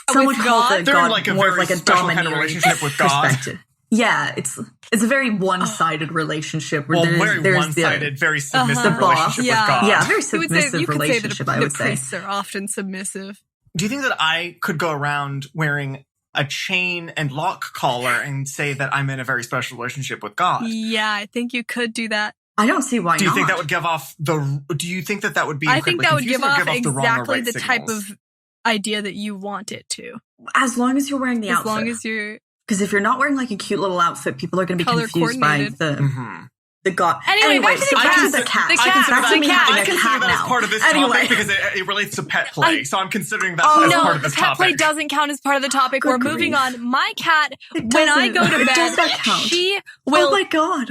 Someone with calls God? it They're God in like a more of very like a special kind of domineering relationship with God. perspective. Yeah, it's a very one-sided relationship where Well, very there's one-sided, very submissive The boss. relationship Yeah. with God. yeah, very You would say submissive you could say that relationship. I the would say. priests are often submissive. Do you think that I could go around wearing a chain and lock collar and say that I'm in a very special relationship with God? Yeah, I think you could do that. I don't see why Do you not. think that would give off the? Do you think that would be? I think incredibly that would give confusing or off the wrong or exactly right the type signals? of idea that you want it to. As long as you're wearing the As outfit. long as you're Because if you're not wearing like a cute little outfit, people are going to be Color confused by coordinated. the God. Anyway, back to the so cat. back to the cat. The I cat. consider Back to me The cat. having I a consider cat that as now. part of this Anyway. topic because it relates to pet play. So I'm considering that as no, part of the this pet play topic. doesn't count as part of the topic. Good We're moving grief. on. My cat, It when I doesn't. go to It does bed, not count. she Oh will my God.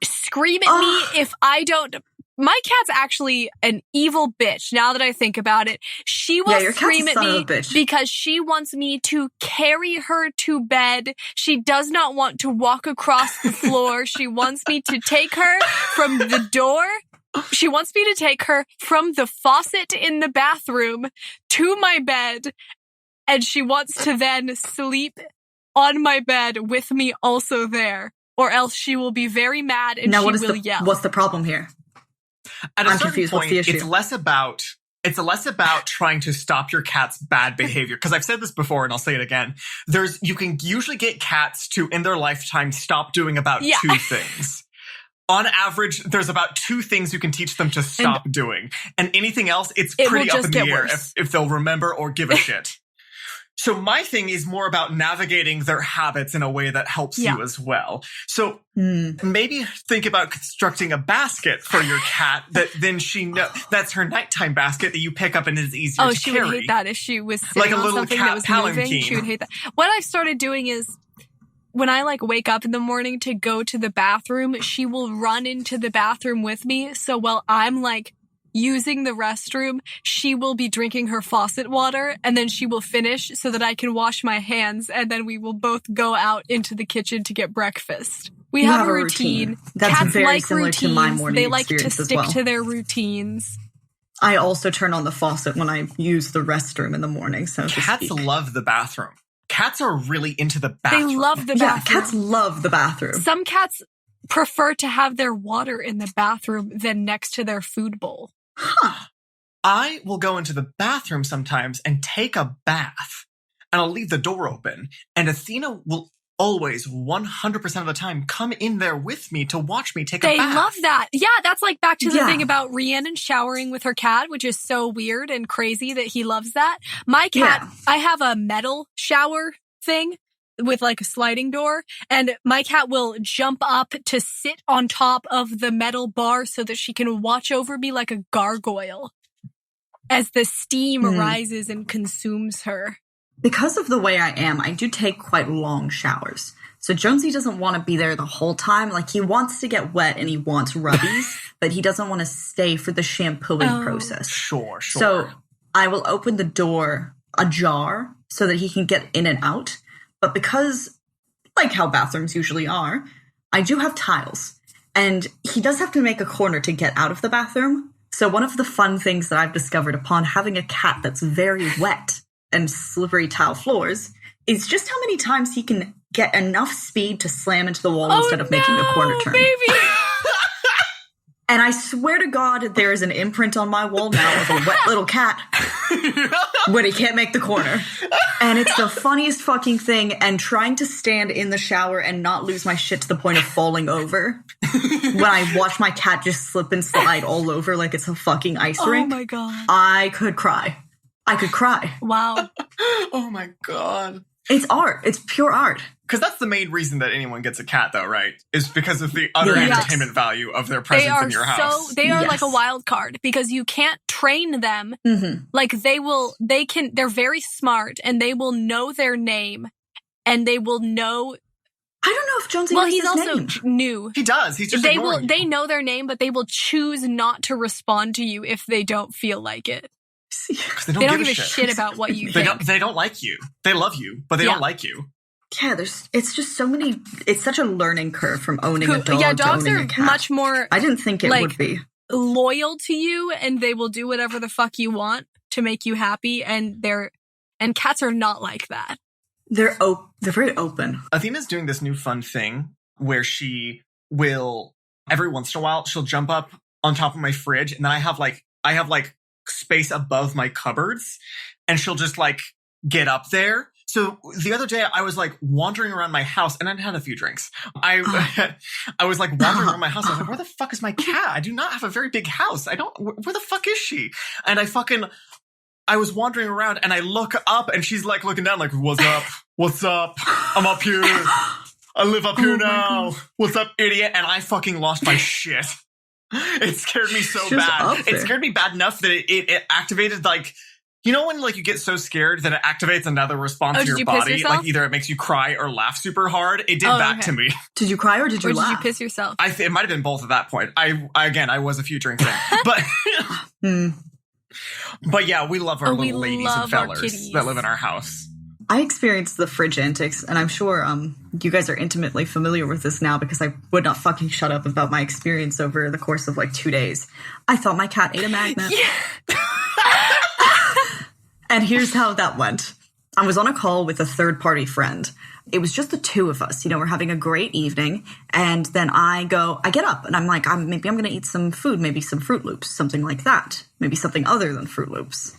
scream at me if I don't. My cat's actually an evil bitch. Now that I think about it, she will your cat's scream a at son of me a bitch. because she wants me to carry her to bed. She does not want to walk across the floor. She wants me to take her from the door. She wants me to take her from the faucet in the bathroom to my bed. And she wants to then sleep on my bed with me also there. Or else she will be very mad and Now, she what is will yell. what's the problem here? At a I'm certain confused. What's point, the issue? it's less about trying to stop your cat's bad behavior. Because I've said this before and I'll say it again. You can usually get cats to, in their lifetime, stop doing about two things. On average, there's about 2 things you can teach them to stop doing. And anything else, it's pretty up in the air if they'll remember or give a shit. So my thing is more about navigating their habits in a way that helps you as well. So maybe think about constructing a basket for your cat that then that's her nighttime basket that you pick up and is easier to carry. Oh, she would hate that if she was sitting Like a on little something cat that was moving. palanquin. She would hate that. What I've started doing is when I wake up in the morning to go to the bathroom, she will run into the bathroom with me. So while I'm using the restroom, she will be drinking her faucet water and then she will finish so that I can wash my hands and then we will both go out into the kitchen to get breakfast. We have a routine. That's Cats very like similar routines. to my morning They like to experience as stick well. to their routines. I also turn on the faucet when I use the restroom in the morning. So to Cats speak. love the bathroom. Cats are really into the bathroom. They love the Yeah, bathroom. cats love the bathroom. Some cats prefer to have their water in the bathroom than next to their food bowl. I will go into the bathroom sometimes and take a bath, and I'll leave the door open, and Athena will always 100% of the time come in there with me to watch me take a bath. They love that. Yeah, that's back to the thing about Rhiannon showering with her cat, which is so weird and crazy that he loves that. My cat, I have a metal shower thing with a sliding door, and my cat will jump up to sit on top of the metal bar so that she can watch over me like a gargoyle as the steam rises and consumes her. Because of the way I am, I do take quite long showers. So Jonesy doesn't want to be there the whole time. He wants to get wet and he wants rubbies, but he doesn't want to stay for the shampooing process. Sure. So I will open the door ajar so that he can get in and out. But because, how bathrooms usually are, I do have tiles. And he does have to make a corner to get out of the bathroom. So one of the fun things that I've discovered upon having a cat that's very wet and slippery tile floors is just how many times he can get enough speed to slam into the wall instead of making a corner turn. Baby. And I swear to God, there is an imprint on my wall now of a wet little cat when he can't make the corner. And it's the funniest fucking thing. And trying to stand in the shower and not lose my shit to the point of falling over when I watch my cat just slip and slide all over like it's a fucking ice rink. Oh my God. I could cry. I could cry. Wow. Oh my God. It's art. It's pure art. Because that's the main reason that anyone gets a cat, though, right? Is because of the utter entertainment value of their presence in your house. They are like a wild card because you can't train them. Like they're very smart and they will know their name and they will know. I don't know if Jonesy knows his name. Well, he's also new. He does. He's just ignoring you. They know their name, but they will choose not to respond to you if they don't feel like it. They don't give a shit about what you think. They don't like you. They love you, but they don't like you. Yeah, it's just so many. It's such a learning curve from owning a dog. Yeah, dogs to owning are a cat. much more. I didn't think it would be loyal to you, and they will do whatever the fuck you want to make you happy. And cats are not like that. They're very open. Athena's doing this new fun thing where she will every once in a while she'll jump up on top of my fridge, and then I have like space above my cupboards, and she'll just like get up there. So the other day I was like wandering around my house and I'd had a few drinks. I was like wandering around my house. I was like, where the fuck is my cat? I do not have a very big house. Where the fuck is she? And I was wandering around and I look up and she's like looking down like, what's up? What's up? I'm up here. I live up here now. What's up, idiot? And I fucking lost my shit. It scared me so bad. It scared me bad enough that it activated like, you know when like you get so scared that it activates another response to your body? Like either it makes you cry or laugh super hard. It did that to me. Did you cry or did you laugh? Did you piss yourself? It might have been both at that point. I was a few drinks in. But yeah, we love our little ladies and fellers that live in our house. I experienced the fridge antics, and I'm sure you guys are intimately familiar with this now because I would not fucking shut up about my experience over the course of like 2 days. I thought my cat ate a magnet. Yeah. And here's how that went. I was on a call with a third-party friend. It was just the two of us. You know, we're having a great evening. And then I get up and I'm like, maybe I'm going to eat some food, maybe some Fruit Loops, something like that. Maybe something other than Fruit Loops.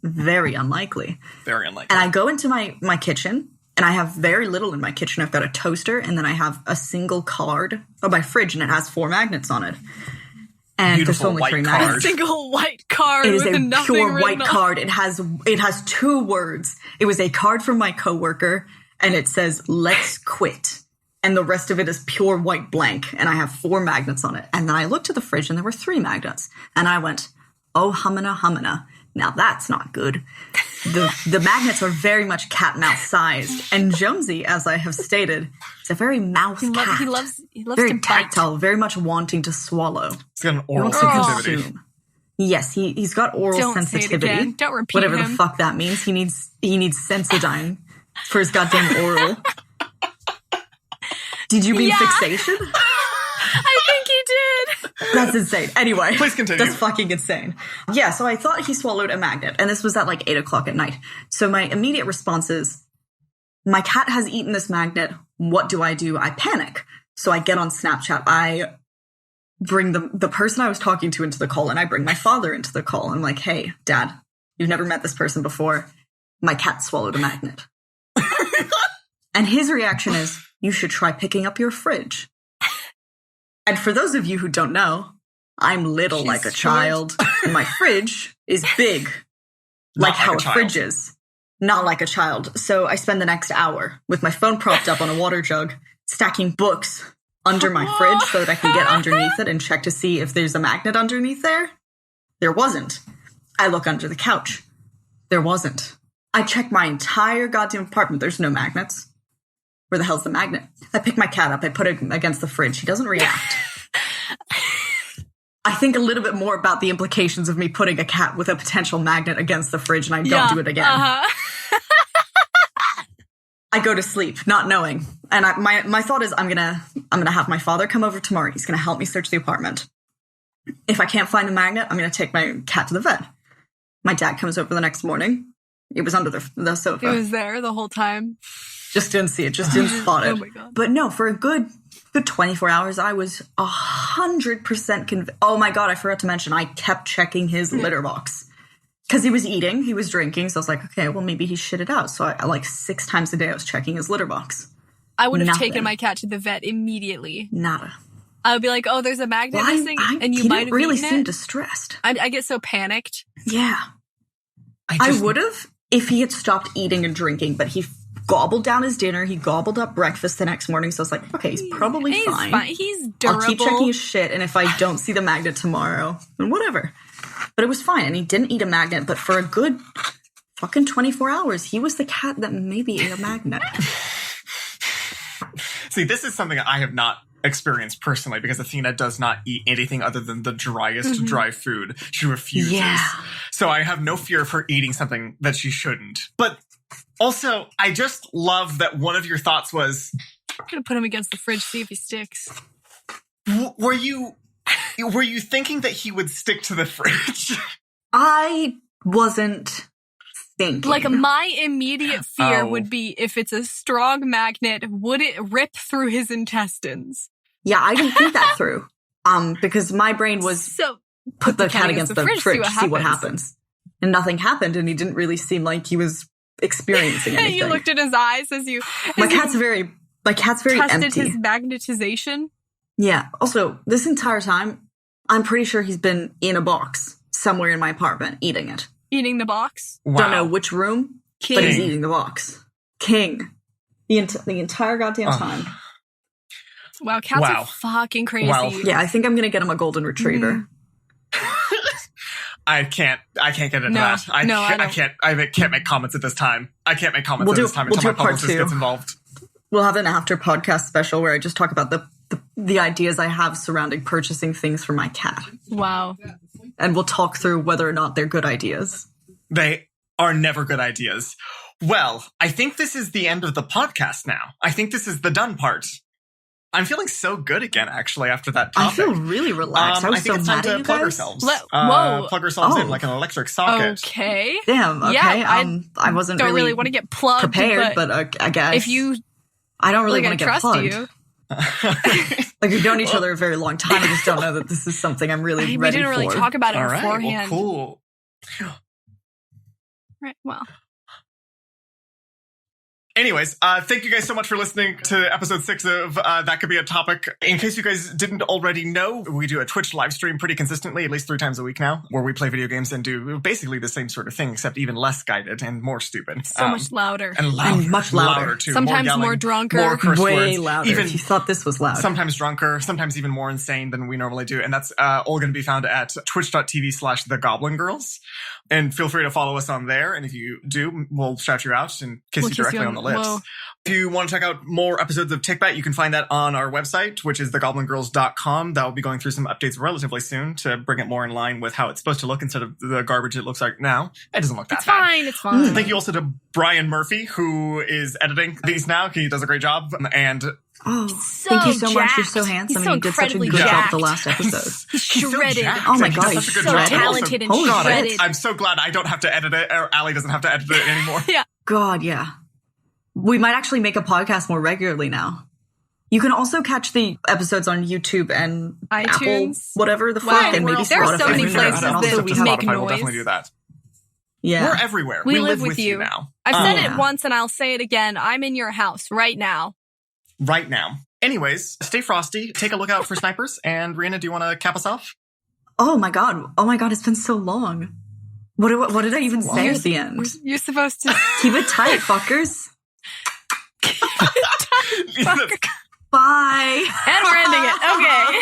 Very unlikely. Very unlikely. And I go into my kitchen, and I have very little in my kitchen. I've got a toaster, and then I have a single card of my fridge, and it has 4 magnets on it. And beautiful there's only 3 magnets. A single white card. It is with a pure white on. card. It has 2 words. It was a card from my coworker, and it says "Let's quit," and the rest of it is pure white blank. And I have 4 magnets on it. And then I looked at the fridge, and there were 3 magnets. And I went, "Oh, humana. Now that's not good." The magnets are very much cat-mouth sized, and Jonesy, as I have stated, is a very mouth cat. He loves very to tactile, very much wanting to swallow. He's got an oral sensitivity. Yes, he's got oral sensitivity. Say it again. Don't repeat whatever him. The fuck that means. He needs Sensodyne for his goddamn oral. Did you mean fixation? I think he did. That's insane. Anyway. Please continue. That's fucking insane. Yeah, so I thought he swallowed a magnet, and this was at like 8 o'clock at night. So my immediate response is, my cat has eaten this magnet. What do? I panic. So I get on Snapchat. I bring the person I was talking to into the call, and I bring my father into the call. I'm like, hey, Dad, you've never met this person before. My cat swallowed a magnet. And his reaction is, you should try picking up your fridge. And for those of you who don't know, I'm little like a child. And my fridge is big. Like how a fridge is. Not like a child. So I spend the next hour with my phone propped up on a water jug, stacking books under my fridge so that I can get underneath it and check to see if there's a magnet underneath there. There wasn't. I look under the couch. There wasn't. I check my entire goddamn apartment. There's no magnets. Where the hell's the magnet? I pick my cat up. I put it against the fridge. He doesn't react. I think a little bit more about the implications of me putting a cat with a potential magnet against the fridge, and I don't do it again. I go to sleep, not knowing. And my thought is, I'm gonna have my father come over tomorrow. He's gonna help me search the apartment. If I can't find the magnet, I'm gonna take my cat to the vet. My dad comes over the next morning. It was under the sofa. It was there the whole time. Just didn't see it. Just didn't spot it. Oh my God. But no, for a good 24 hours, I was 100% convinced. Oh my God, I forgot to mention, I kept checking his litter box. Because he was eating, he was drinking, so I was like, okay, well, maybe he shit it out. So I like 6 times a day, I was checking his litter box. I would have taken my cat to the vet immediately. Nada. I would be like, oh, there's a magnet missing, and you might have really eaten seem it. Distressed. I get so panicked. Yeah. I would have if he had stopped eating and drinking, but he gobbled down his dinner. He gobbled up breakfast the next morning. So I was like, okay, he's probably fine. He's durable. I'll keep checking his shit. And if I don't see the magnet tomorrow, then whatever. But it was fine. And he didn't eat a magnet. But for a good fucking 24 hours, he was the cat that maybe ate a magnet. See, this is something I have not experienced personally because Athena does not eat anything other than the driest dry food. She refuses. Yeah. So I have no fear of her eating something that she shouldn't. But also, I just love that one of your thoughts was, I'm going to put him against the fridge, see if he sticks. Were you thinking that he would stick to the fridge? I wasn't thinking. Like, my immediate fear would be if it's a strong magnet, would it rip through his intestines? Yeah, I didn't think that through. Because my brain was put the cat against the fridge, see what happens. And nothing happened, and he didn't really seem like he was experiencing anything. You looked in his eyes as my cat's very tested empty. His magnetization. Yeah. Also, this entire time, I'm pretty sure he's been in a box somewhere in my apartment eating it. Eating the box? Wow. Don't know which room, but he's eating the box. King. The entire goddamn time. Wow, cats are fucking crazy. Wow. Yeah, I think I'm going to get him a golden retriever. I can't get into that. I can't make comments at this time. I can't make comments at this time until my publicist gets involved. We'll have an after podcast special where I just talk about the ideas I have surrounding purchasing things for my cat. Wow. And we'll talk through whether or not they're good ideas. They are never good ideas. Well, I think this is the end of the podcast now. I think this is the done part. I'm feeling so good again, actually, after that topic. I feel really relaxed. I think it's time to plug ourselves. Plug ourselves in like an electric socket. Okay. Damn, okay. Yeah, I wasn't don't really want to get plugged. Prepared, but I guess. I don't really want to get plugged. You. Like, we've known each other a very long time. I just don't know that this is something I'm really ready for. We didn't really talk about it beforehand. Well, cool. Right, well. Anyways, thank you guys so much for listening to episode 6 of That Could Be a Topic. In case you guys didn't already know, we do a Twitch live stream pretty consistently, at least 3 times a week now, where we play video games and do basically the same sort of thing, except even less guided and more stupid. So much louder. And much louder too. Sometimes more, yelling, more drunker. More curse way words. Louder. Even you thought this was loud. Sometimes drunker, sometimes even more insane than we normally do. And that's all going to be found at twitch.tv/thegoblingirls. And feel free to follow us on there. And if you do, we'll shout you out and kiss you directly on the lips. Whoa. If you want to check out more episodes of TCBAT, you can find that on our website, which is thegoblingirls.com. That will be going through some updates relatively soon to bring it more in line with how it's supposed to look instead of the garbage it looks like now. It doesn't look that bad. It's fine. Thank you also to Brian Murphy, who is editing these now. He does a great job. And thank you so much. You're so handsome. You did such a good job the last episode. He's shredded. Oh my God, he's so talented and shredded. I'm so glad I don't have to edit it, or Allie doesn't have to edit it anymore. Yeah. God, yeah. We might actually make a podcast more regularly now. You can also catch the episodes on YouTube and iTunes, Apple, whatever the fuck, and maybe Spotify. There are so many places that we make noise. We'll definitely do that. Yeah. We're everywhere. We live with you now. I've said it once and I'll say it again. I'm in your house right now. Right now. Anyways, stay frosty. Take a look out for snipers. And Rhiannon, do you want to cap us off? Oh my God, it's been so long. What did I even say at the end? You're supposed to keep it tight, fuckers. Bye. And we're ending it. Okay.